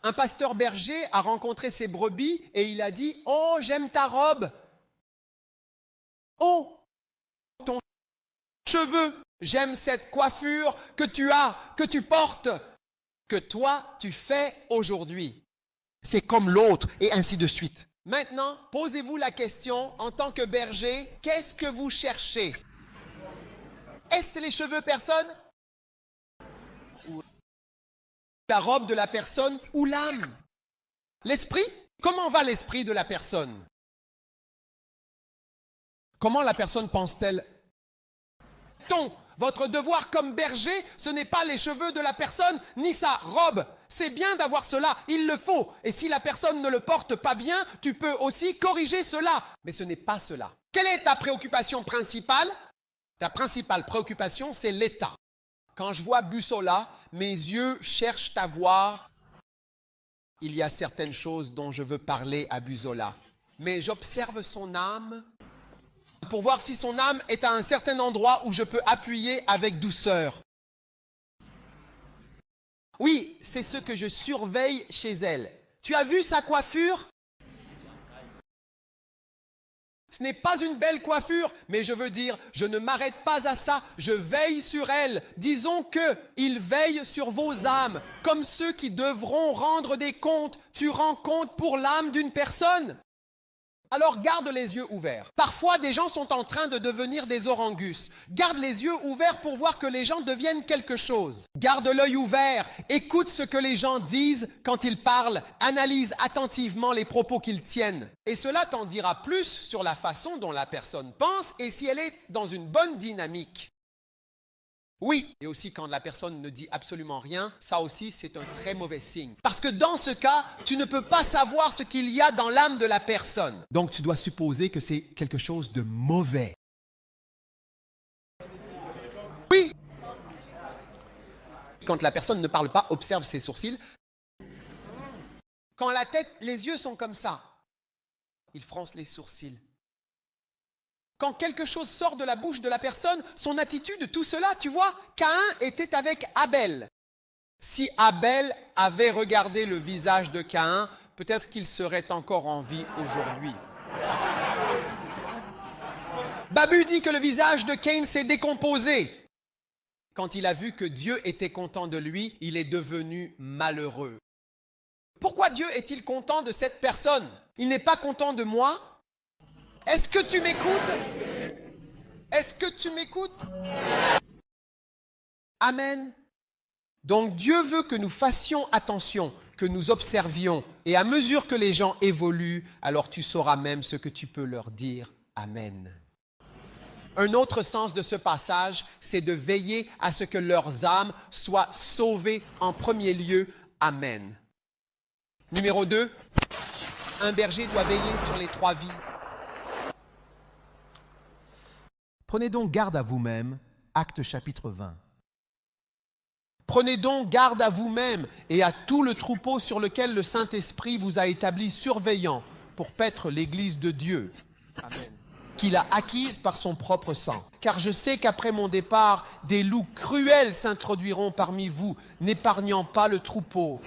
Un pasteur berger a rencontré ses brebis et il a dit « Oh, j'aime ta robe. Oh, ton cheveu. J'aime cette coiffure que tu as, que tu portes, que toi, tu fais aujourd'hui. C'est comme l'autre, et ainsi de suite. » Maintenant, posez-vous la question, en tant que berger, qu'est-ce que vous cherchez? Est-ce les cheveux personne? Ou la robe de la personne ou l'âme? L'esprit? Comment va l'esprit de la personne? Comment la personne pense-t-elle? Votre devoir comme berger, ce n'est pas les cheveux de la personne ni sa robe. C'est bien d'avoir cela, il le faut. Et si la personne ne le porte pas bien, tu peux aussi corriger cela. Mais ce n'est pas cela. Quelle est ta préoccupation principale? Ta principale préoccupation, c'est l'état. Quand je vois Bussola, mes yeux cherchent à voir. Il y a certaines choses dont je veux parler à Bussola. Mais j'observe son âme pour voir si son âme est à un certain endroit où je peux appuyer avec douceur. Oui, c'est ce que je surveille chez elle. Tu as vu sa coiffure? Ce n'est pas une belle coiffure, mais je veux dire, je ne m'arrête pas à ça, je veille sur elle. Disons qu'il veille sur vos âmes, comme ceux qui devront rendre des comptes. Tu rends compte pour l'âme d'une personne? Alors garde les yeux ouverts. Parfois, des gens sont en train de devenir des orangus. Garde les yeux ouverts pour voir que les gens deviennent quelque chose. Garde l'œil ouvert. Écoute ce que les gens disent quand ils parlent. Analyse attentivement les propos qu'ils tiennent. Et cela t'en dira plus sur la façon dont la personne pense et si elle est dans une bonne dynamique. Oui, et aussi quand la personne ne dit absolument rien, ça aussi c'est un très mauvais signe. Parce que dans ce cas, tu ne peux pas savoir ce qu'il y a dans l'âme de la personne. Donc tu dois supposer que c'est quelque chose de mauvais. Oui. Quand la personne ne parle pas, observe ses sourcils. Quand la tête, les yeux sont comme ça, il fronce les sourcils. Quand quelque chose sort de la bouche de la personne, son attitude, tout cela, tu vois, Caïn était avec Abel. Si Abel avait regardé le visage de Caïn, peut-être qu'il serait encore en vie aujourd'hui. Babu dit que le visage de Caïn s'est décomposé. Quand il a vu que Dieu était content de lui, il est devenu malheureux. Pourquoi Dieu est-il content de cette personne? Il n'est pas content de moi? Est-ce que tu m'écoutes? Est-ce que tu m'écoutes? Amen. Donc Dieu veut que nous fassions attention, que nous observions. Et à mesure que les gens évoluent, alors tu sauras même ce que tu peux leur dire. Amen. Un autre sens de ce passage, c'est de veiller à ce que leurs âmes soient sauvées en premier lieu. Amen. Numéro 2, un berger doit veiller sur les 3 vies. Prenez donc garde à vous-même, Actes chapitre 20. Prenez donc garde à vous-même et à tout le troupeau sur lequel le Saint-Esprit vous a établi surveillant pour paître l'Église de Dieu, Amen, qu'il a acquise par son propre sang. Car je sais qu'après mon départ, des loups cruels s'introduiront parmi vous, n'épargnant pas le troupeau.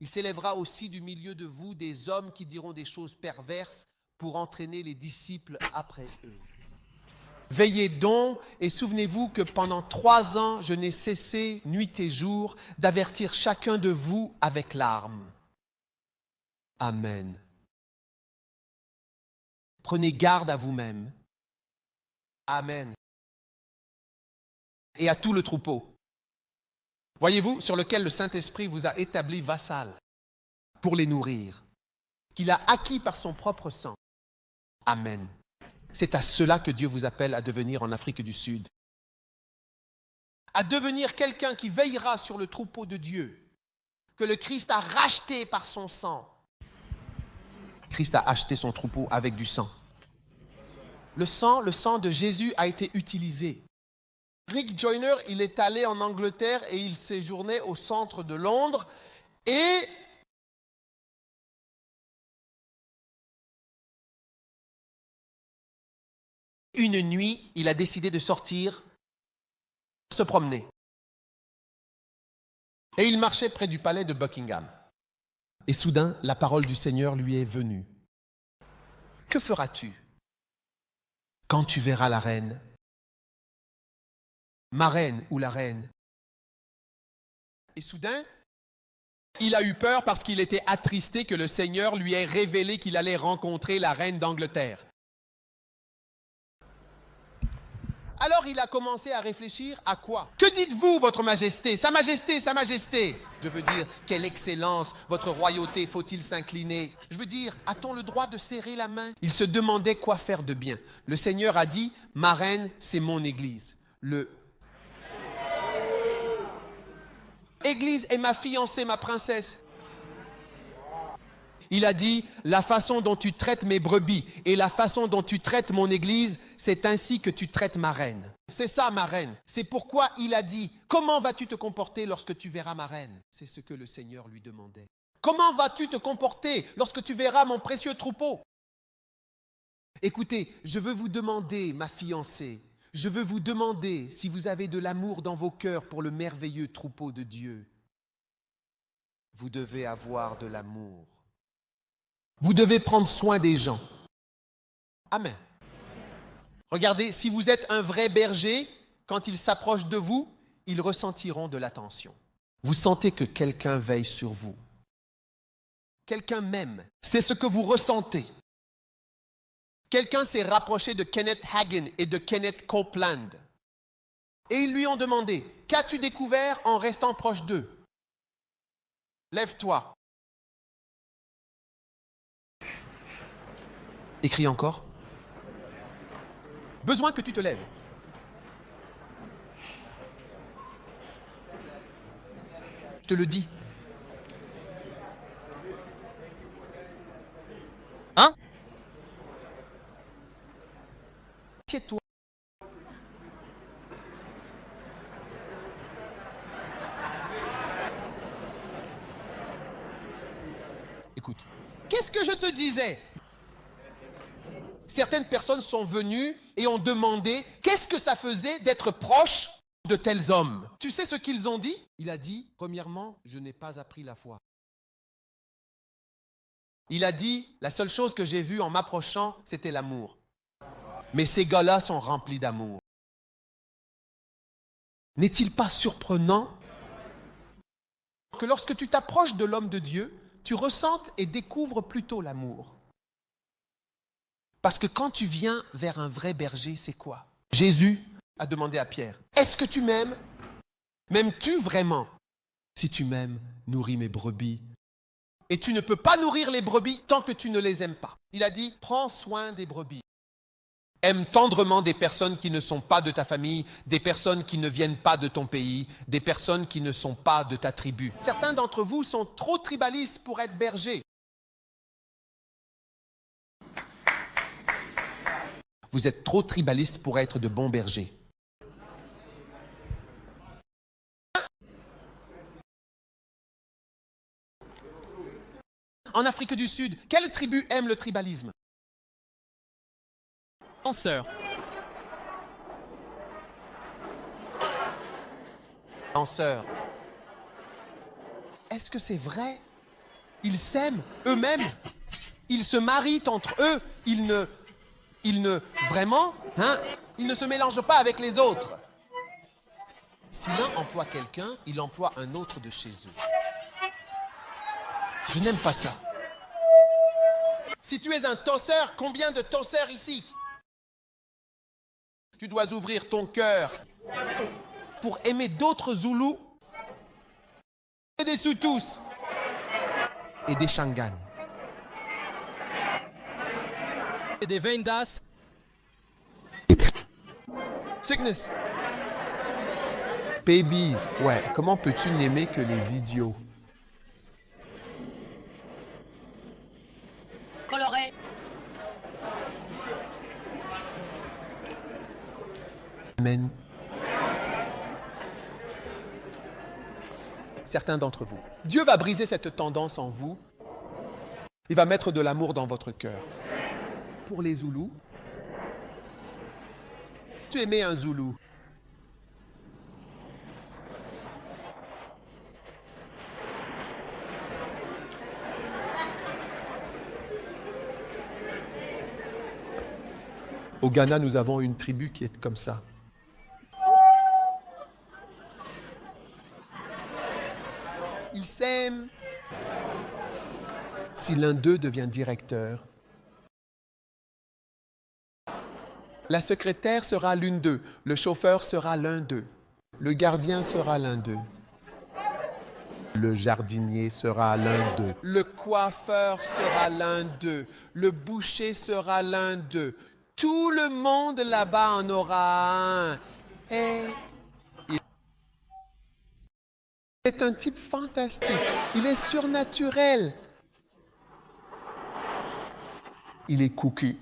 Il s'élèvera aussi du milieu de vous des hommes qui diront des choses perverses pour entraîner les disciples après eux. Veillez donc et souvenez-vous que pendant 3 ans, je n'ai cessé, nuit et jour, d'avertir chacun de vous avec larmes. Amen. Prenez garde à vous-même. Amen. Et à tout le troupeau. Voyez-vous, sur lequel le Saint-Esprit vous a établi vassal pour les nourrir, qu'il a acquis par son propre sang. Amen. C'est à cela que Dieu vous appelle à devenir en Afrique du Sud. À devenir quelqu'un qui veillera sur le troupeau de Dieu, que le Christ a racheté par son sang. Christ a acheté son troupeau avec du sang. Le sang de Jésus a été utilisé. Rick Joyner, il est allé en Angleterre et il séjournait au centre de Londres et Une nuit, il a décidé de sortir, se promener. Et il marchait près du palais de Buckingham. Et soudain, la parole du Seigneur lui est venue. Que feras-tu quand tu verras la reine, ma reine ou la reine? Et soudain, il a eu peur parce qu'il était attristé que le Seigneur lui ait révélé qu'il allait rencontrer la reine d'Angleterre. Alors il a commencé à réfléchir à quoi? Que dites-vous, votre majesté? Sa majesté, sa majesté. Je veux dire, quelle excellence, votre royauté, faut-il s'incliner? Je veux dire, a-t-on le droit de serrer la main? Il se demandait quoi faire de bien. Le Seigneur a dit, ma reine, c'est mon église. Église est ma fiancée, ma princesse. Il a dit, la façon dont tu traites mes brebis et la façon dont tu traites mon église, c'est ainsi que tu traites ma reine. C'est ça, ma reine. C'est pourquoi il a dit, comment vas-tu te comporter lorsque tu verras ma reine? C'est ce que le Seigneur lui demandait. Comment vas-tu te comporter lorsque tu verras mon précieux troupeau? Écoutez, je veux vous demander, ma fiancée, je veux vous demander si vous avez de l'amour dans vos cœurs pour le merveilleux troupeau de Dieu. Vous devez avoir de l'amour. Vous devez prendre soin des gens. Amen. Regardez, si vous êtes un vrai berger, quand ils s'approchent de vous, ils ressentiront de l'attention. Vous sentez que quelqu'un veille sur vous. Quelqu'un m'aime. C'est ce que vous ressentez. Quelqu'un s'est rapproché de Kenneth Hagin et de Kenneth Copeland. Et ils lui ont demandé, qu'as-tu découvert en restant proche d'eux? Lève-toi. Écris encore. Besoin que tu te lèves. Je te le dis. Hein? Assieds-toi. Écoute. Qu'est-ce que je te disais? Certaines personnes sont venues et ont demandé qu'est-ce que ça faisait d'être proche de tels hommes. Tu sais ce qu'ils ont dit? Il a dit, premièrement, je n'ai pas appris la foi. Il a dit, la seule chose que j'ai vue en m'approchant, c'était l'amour. Mais ces gars-là sont remplis d'amour. N'est-il pas surprenant que lorsque tu t'approches de l'homme de Dieu, tu ressentes et découvres plutôt l'amour? Parce que quand tu viens vers un vrai berger, c'est quoi? Jésus a demandé à Pierre, est-ce que tu m'aimes? M'aimes-tu vraiment? Si tu m'aimes, nourris mes brebis. Et tu ne peux pas nourrir les brebis tant que tu ne les aimes pas. Il a dit, prends soin des brebis. Aime tendrement des personnes qui ne sont pas de ta famille, des personnes qui ne viennent pas de ton pays, des personnes qui ne sont pas de ta tribu. Certains d'entre vous sont trop tribalistes pour être bergers. Vous êtes trop tribaliste pour être de bons bergers. En Afrique du Sud, quelle tribu aime le tribalisme? Danseur. Danseur. Est-ce que c'est vrai? Ils s'aiment eux-mêmes. Ils se marient entre eux. Ils ne vraiment, ils ne se mélangent pas avec les autres. Si l'un emploie quelqu'un, il emploie un autre de chez eux. Je n'aime pas ça. Si tu es un tosseur, combien de tosseurs ici? Tu dois ouvrir ton cœur pour aimer d'autres Zoulous et des Soutous et des Shangan. Et des Vendas. Sickness. Babies. Ouais, comment peux-tu n'aimer que les idiots? Coloré. Amen. Certains d'entre vous. Dieu va briser cette tendance en vous. Il va mettre de l'amour dans votre cœur. Pour les Zoulous tu aimer un Zoulou? Au Ghana, nous avons une tribu qui est comme ça. Ils s'aiment. Si l'un d'eux devient directeur, la secrétaire sera l'une d'eux, le chauffeur sera l'un d'eux, le gardien sera l'un d'eux, le jardinier sera l'un d'eux, le coiffeur sera l'un d'eux, le boucher sera l'un d'eux. Tout le monde là-bas en aura un. Et il est un type fantastique. Il est surnaturel. Il est cocu.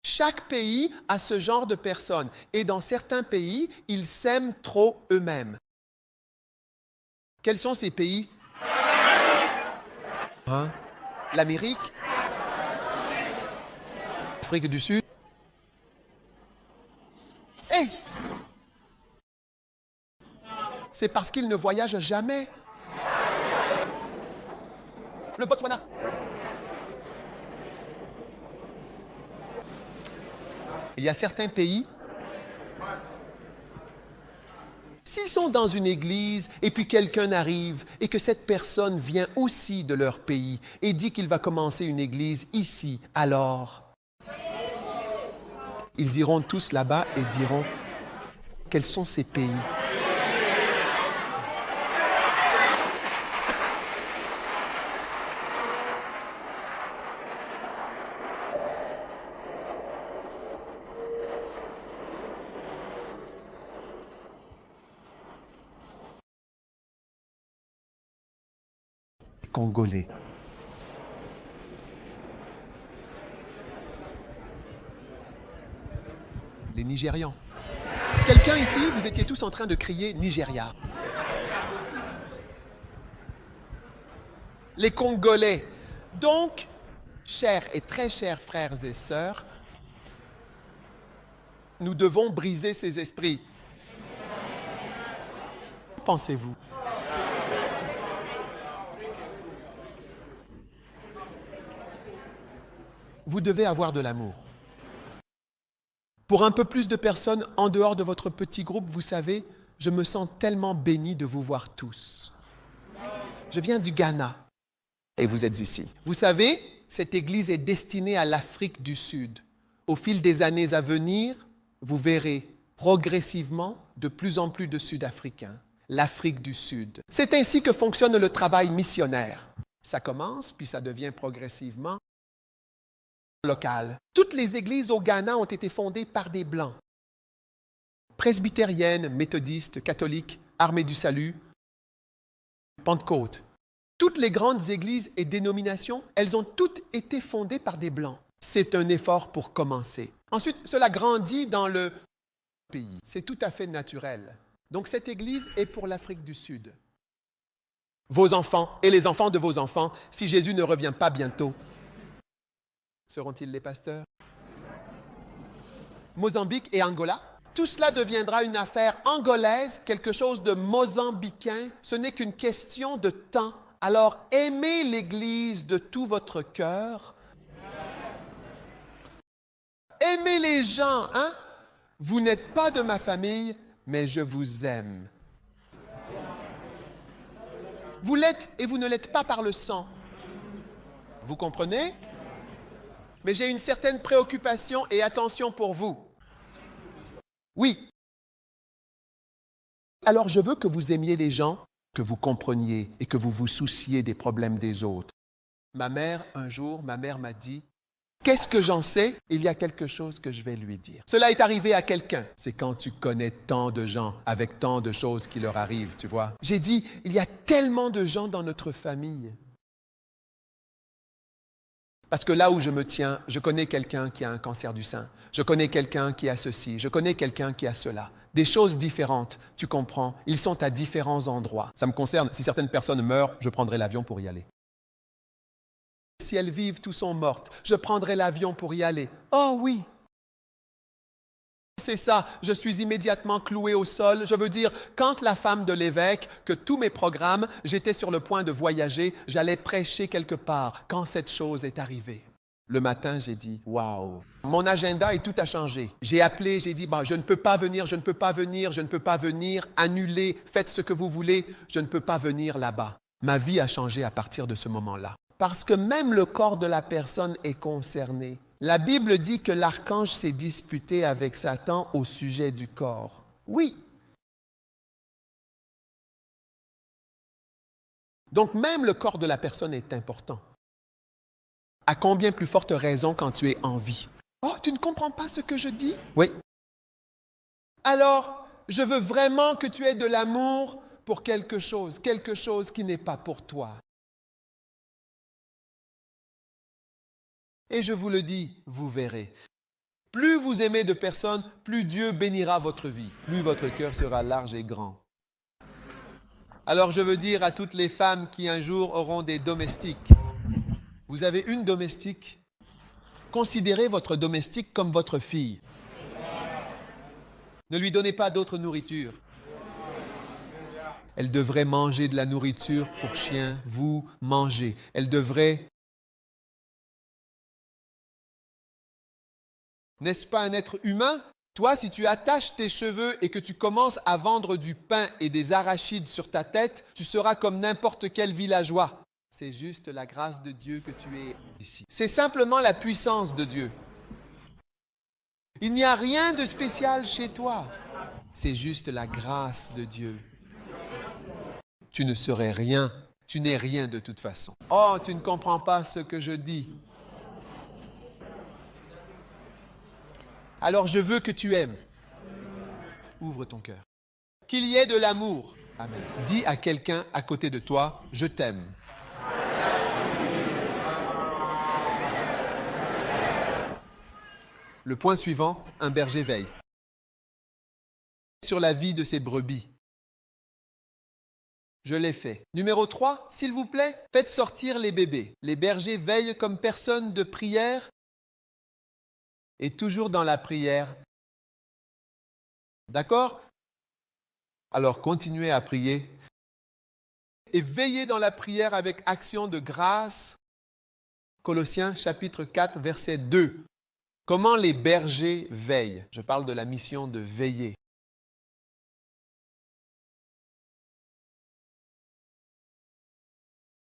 Chaque pays a ce genre de personnes. Et dans certains pays, ils s'aiment trop eux-mêmes. Quels sont ces pays? Hein? L'Amérique, l'Afrique du Sud. Hey! C'est parce qu'ils ne voyagent jamais. Le Botswana. Il y a certains pays, s'ils sont dans une église et puis quelqu'un arrive et que cette personne vient aussi de leur pays et dit qu'il va commencer une église ici, alors ils iront tous là-bas et diront quels sont ces pays. Congolais. Les Nigérians. Quelqu'un ici, vous étiez tous en train de crier Nigeria. Les Congolais. Donc, chers et très chers frères et sœurs, nous devons briser ces esprits. Pensez-vous? Vous devez avoir de l'amour. Pour un peu plus de personnes en dehors de votre petit groupe, vous savez, je me sens tellement béni de vous voir tous. Je viens du Ghana et vous êtes ici. Vous savez, cette église est destinée à l'Afrique du Sud. Au fil des années à venir, vous verrez progressivement de plus en plus de Sud-Africains. L'Afrique du Sud. C'est ainsi que fonctionne le travail missionnaire. Ça commence, puis ça devient progressivement local. Toutes les églises au Ghana ont été fondées par des Blancs. Presbytériennes, méthodistes, catholiques, Armée du Salut, Pentecôte. Toutes les grandes églises et dénominations, elles ont toutes été fondées par des Blancs. C'est un effort pour commencer. Ensuite, cela grandit dans le pays. C'est tout à fait naturel. Donc cette église est pour l'Afrique du Sud. Vos enfants et les enfants de vos enfants, si Jésus ne revient pas bientôt, seront-ils les pasteurs? Mozambique et Angola, tout cela deviendra une affaire angolaise, quelque chose de mozambicain. Ce n'est qu'une question de temps. Alors, aimez l'Église de tout votre cœur. Aimez les gens, hein? Vous n'êtes pas de ma famille, mais je vous aime. Vous l'êtes et vous ne l'êtes pas par le sang. Vous comprenez? Mais j'ai une certaine préoccupation et attention pour vous. Oui. Alors je veux que vous aimiez les gens, que vous compreniez et que vous vous souciez des problèmes des autres. Ma mère m'a dit, qu'est-ce que j'en sais? Il y a quelque chose que je vais lui dire. Cela est arrivé à quelqu'un. C'est quand tu connais tant de gens avec tant de choses qui leur arrivent, tu vois. J'ai dit, il y a tellement de gens dans notre famille. Parce que là où je me tiens, je connais quelqu'un qui a un cancer du sein. Je connais quelqu'un qui a ceci. Je connais quelqu'un qui a cela. Des choses différentes, tu comprends. Ils sont à différents endroits. Ça me concerne. Si certaines personnes meurent, je prendrai l'avion pour y aller. si elles vivent, toutes sont mortes. Je prendrai l'avion pour y aller. Oh oui. C'est ça, je suis immédiatement cloué au sol. Je veux dire, quand la femme de l'évêque, que tous mes programmes, j'étais sur le point de voyager, j'allais prêcher quelque part quand cette chose est arrivée. Le matin, j'ai dit, waouh, mon agenda et tout a changé. J'ai appelé, j'ai dit, je ne peux pas venir, je ne peux pas venir, je ne peux pas venir, annulez, faites ce que vous voulez, je ne peux pas venir là-bas. Ma vie a changé à partir de ce moment-là. Parce que même le corps de la personne est concerné. La Bible dit que l'archange s'est disputé avec Satan au sujet du corps. Oui. Donc même le corps de la personne est important. À combien plus forte raison quand tu es en vie? Oh, tu ne comprends pas ce que je dis? Oui. Alors, je veux vraiment que tu aies de l'amour pour quelque chose qui n'est pas pour toi. Et je vous le dis, vous verrez. Plus vous aimez de personnes, plus Dieu bénira votre vie, plus votre cœur sera large et grand. Alors je veux dire à toutes les femmes qui un jour auront des domestiques, vous avez une domestique, considérez votre domestique comme votre fille. Ne lui donnez pas d'autre nourriture. Elle devrait manger de la nourriture pour chien, vous mangez. Elle devrait... N'est-ce pas un être humain? Toi, si tu attaches tes cheveux et que tu commences à vendre du pain et des arachides sur ta tête, tu seras comme n'importe quel villageois. C'est juste la grâce de Dieu que tu es ici. C'est simplement la puissance de Dieu. Il n'y a rien de spécial chez toi. C'est juste la grâce de Dieu. Tu ne serais rien. Tu n'es rien de toute façon. Oh, tu ne comprends pas ce que je dis. Alors je veux que tu aimes. Ouvre ton cœur. Qu'il y ait de l'amour. Amen. Dis à quelqu'un à côté de toi, je t'aime. Le point suivant, un berger veille sur la vie de ses brebis. Je l'ai fait. Numéro 3, s'il vous plaît, faites sortir les bébés. Les bergers veillent comme personne de prière et toujours dans la prière. D'accord? Alors continuez à prier et veillez dans la prière avec action de grâce. Colossiens chapitre 4, verset 2. Comment les bergers veillent? Je parle de la mission de veiller.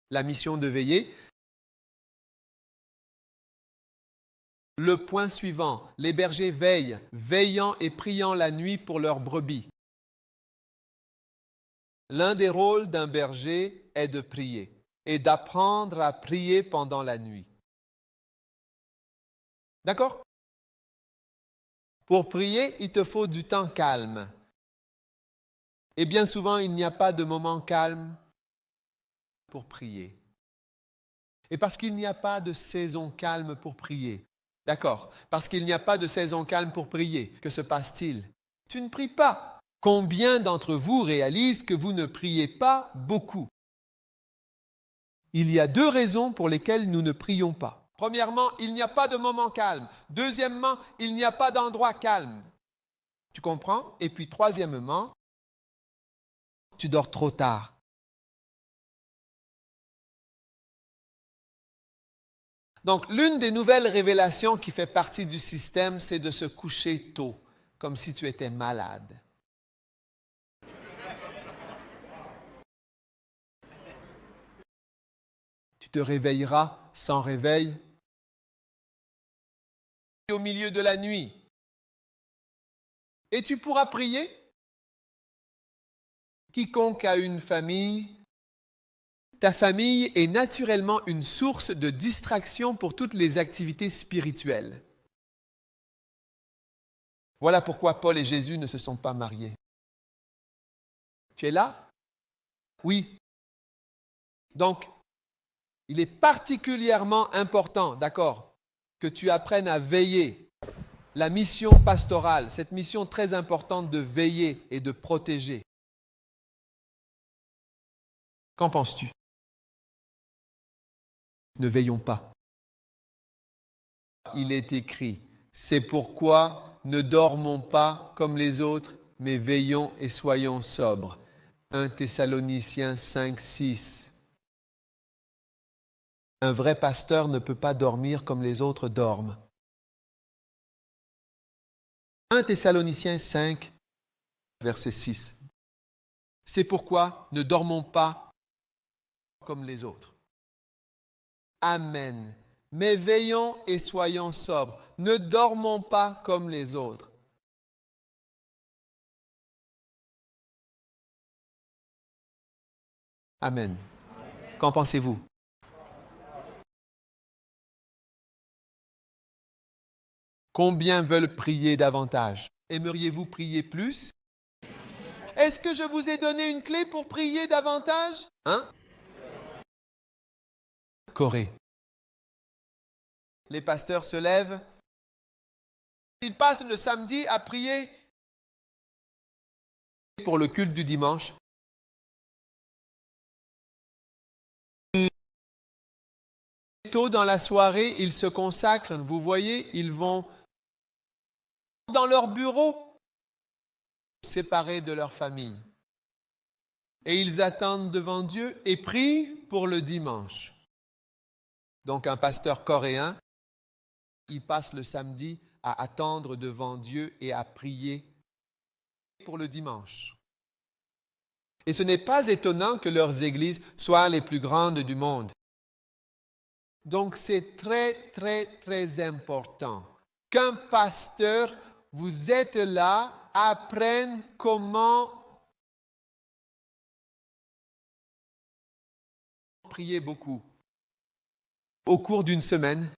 La mission de veiller. Le point suivant, les bergers veillent, veillant et priant la nuit pour leurs brebis. L'un des rôles d'un berger est de prier et d'apprendre à prier pendant la nuit. D'accord? Pour prier, il te faut du temps calme. Et bien souvent, il n'y a pas de moment calme pour prier. Et parce qu'il n'y a pas de saison calme pour prier, d'accord, parce qu'il n'y a pas de saison calme pour prier, que se passe-t-il? Tu ne pries pas. Combien d'entre vous réalisent que vous ne priez pas beaucoup? Il y a 2 raisons pour lesquelles nous ne prions pas. Premièrement, il n'y a pas de moment calme. Deuxièmement, il n'y a pas d'endroit calme. Tu comprends? Et puis troisièmement, tu dors trop tard. Donc, l'une des nouvelles révélations qui fait partie du système, c'est de se coucher tôt, comme si tu étais malade. Tu te réveilleras sans réveil au milieu de la nuit. Et tu pourras prier. Quiconque a une famille, ta famille est naturellement une source de distraction pour toutes les activités spirituelles. Voilà pourquoi Paul et Jésus ne se sont pas mariés. Tu es là? Oui. Donc, il est particulièrement important, d'accord, que tu apprennes à veiller. La mission pastorale, cette mission très importante de veiller et de protéger. Qu'en penses-tu? ne veillons pas. Il est écrit, c'est pourquoi ne dormons pas comme les autres, mais veillons et soyons sobres. 1 Thessaloniciens 5, 6. Un vrai pasteur ne peut pas dormir comme les autres dorment. 1 Thessaloniciens 5, verset 6. C'est pourquoi ne dormons pas comme les autres. Amen. Mais veillons et soyons sobres. Ne dormons pas comme les autres. Amen. Qu'en pensez-vous? Combien veulent prier davantage? Aimeriez-vous prier plus? Est-ce que je vous ai donné une clé pour prier davantage? Hein? Corée. Les pasteurs se lèvent. Ils passent le samedi à prier pour le culte du dimanche. Tôt dans la soirée, ils se consacrent. Vous voyez, ils vont dans leur bureau, séparés de leur famille. Et ils attendent devant Dieu et prient pour le dimanche. Donc un pasteur coréen, il passe le samedi à attendre devant Dieu et à prier pour le dimanche. Et ce n'est pas étonnant que leurs églises soient les plus grandes du monde. Donc c'est très, très, très important qu'un pasteur, vous êtes là, apprenne comment prier beaucoup au cours d'une semaine.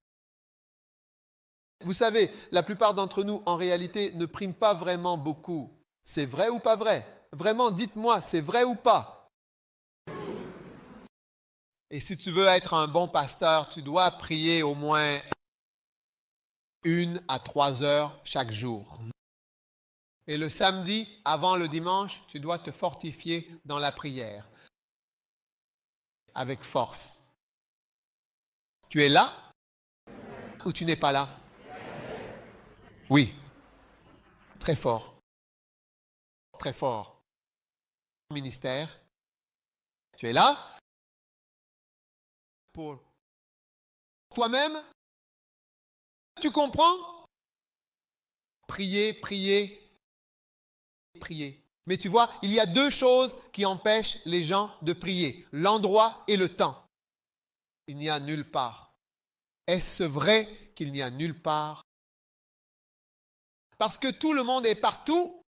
Vous savez, la plupart d'entre nous, en réalité, ne prient pas vraiment beaucoup. C'est vrai ou pas vrai? Vraiment, dites-moi, c'est vrai ou pas? Et si tu veux être un bon pasteur, tu dois prier au moins 1 à 3 heures chaque jour. Et le samedi, avant le dimanche, tu dois te fortifier dans la prière. Avec force. Tu es là ou tu n'es pas là? Oui. Très fort. Très fort. Ministère. Tu es là pour toi-même. Tu comprends? Prier, prier, prier. Mais tu vois, il y a 2 choses qui empêchent les gens de prier. L'endroit et le temps. Il n'y a nulle part. Est-ce vrai qu'il n'y a nulle part? Parce que tout le monde est partout.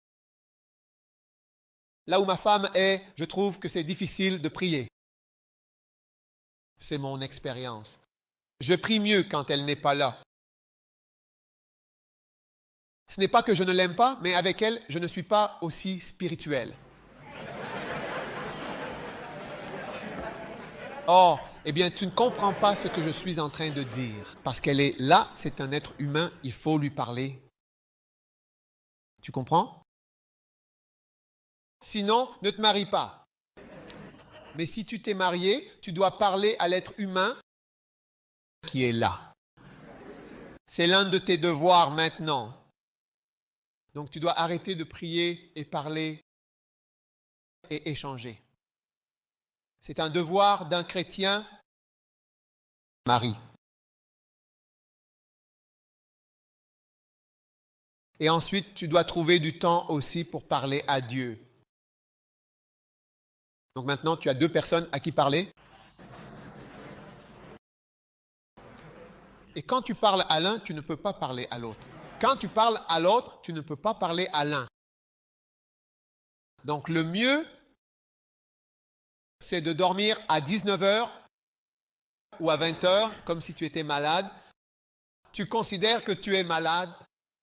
Là où ma femme est, je trouve que c'est difficile de prier. C'est mon expérience. Je prie mieux quand elle n'est pas là. Ce n'est pas que je ne l'aime pas, mais avec elle, je ne suis pas aussi spirituel. Oh, eh bien, tu ne comprends pas ce que je suis en train de dire. Parce qu'elle est là, c'est un être humain, il faut lui parler. Tu comprends? Sinon, ne te marie pas. Mais si tu t'es marié, tu dois parler à l'être humain qui est là. C'est l'un de tes devoirs maintenant. Donc tu dois arrêter de prier et parler et échanger. C'est un devoir d'un chrétien, Marie. Et ensuite, tu dois trouver du temps aussi pour parler à Dieu. Donc maintenant, tu as 2 personnes à qui parler. Et quand tu parles à l'un, tu ne peux pas parler à l'autre. Quand tu parles à l'autre, tu ne peux pas parler à l'un. Donc le mieux, c'est de dormir à 19h ou à 20h, comme si tu étais malade. Tu considères que tu es malade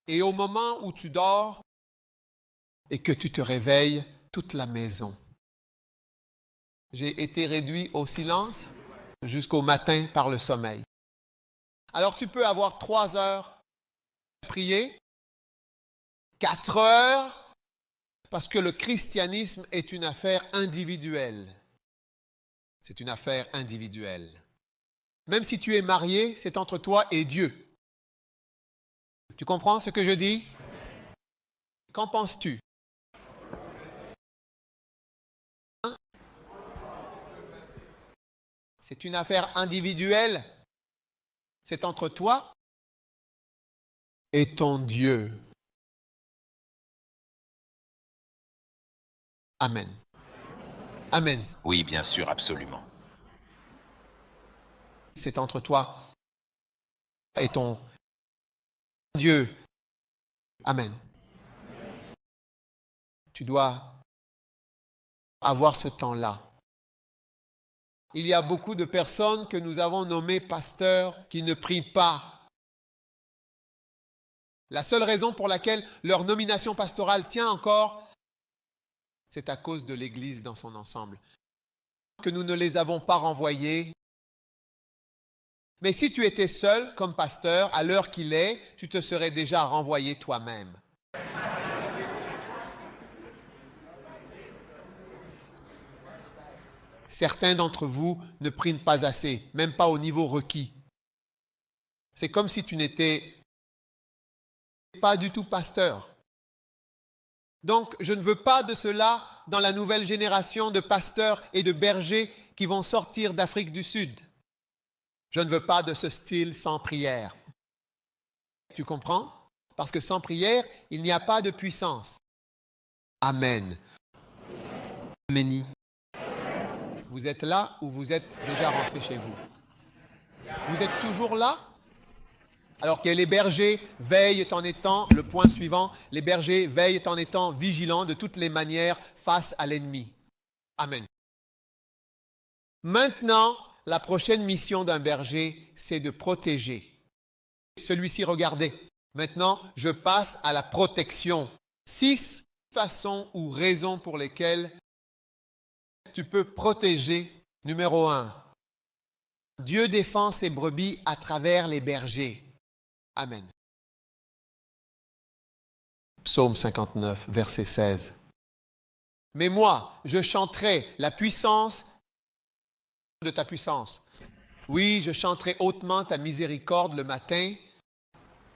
et au moment où tu dors et que tu te réveilles, toute la maison. J'ai été réduit au silence jusqu'au matin par le sommeil. Alors tu peux avoir 3 heures à prier, 4 heures, parce que le christianisme est une affaire individuelle. C'est une affaire individuelle. Même si tu es marié, c'est entre toi et Dieu. Tu comprends ce que je dis? Qu'en penses-tu? C'est une affaire individuelle. C'est entre toi et ton Dieu. Amen. Amen. Oui, bien sûr, absolument. C'est entre toi et ton Dieu. Amen. Tu dois avoir ce temps-là. Il y a beaucoup de personnes que nous avons nommées pasteurs qui ne prient pas. La seule raison pour laquelle leur nomination pastorale tient encore, c'est à cause de l'Église dans son ensemble. Que nous ne les avons pas renvoyés. Mais si tu étais seul comme pasteur, à l'heure qu'il est, tu te serais déjà renvoyé toi-même. Certains d'entre vous ne prient pas assez, même pas au niveau requis. C'est comme si tu n'étais pas du tout pasteur. Donc, je ne veux pas de cela dans la nouvelle génération de pasteurs et de bergers qui vont sortir d'Afrique du Sud. Je ne veux pas de ce style sans prière. Tu comprends? Parce que sans prière, il n'y a pas de puissance. Amen. Amen. Vous êtes là ou vous êtes déjà rentré chez vous? Vous êtes toujours là? Alors que les bergers veillent en étant, le point suivant, les bergers veillent en étant vigilants de toutes les manières face à l'ennemi. Amen. Maintenant, la prochaine mission d'un berger, c'est de protéger. Celui-ci, regardez. Maintenant, je passe à la protection. 6 façons ou raisons pour lesquelles tu peux protéger. Numéro 1. Dieu défend ses brebis à travers les bergers. Amen. Psaume 59, verset 16. Mais moi, je chanterai la puissance de ta puissance. Oui, je chanterai hautement ta miséricorde le matin,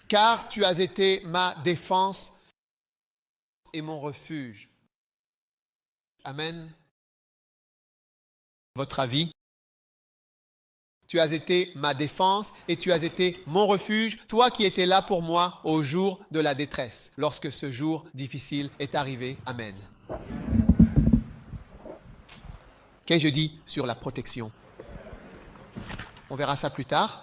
car tu as été ma défense et mon refuge. Amen. Votre avis? Tu as été ma défense et tu as été mon refuge, toi qui étais là pour moi au jour de la détresse, lorsque ce jour difficile est arrivé. Amen. Qu'ai-je dit sur la protection? On verra ça plus tard.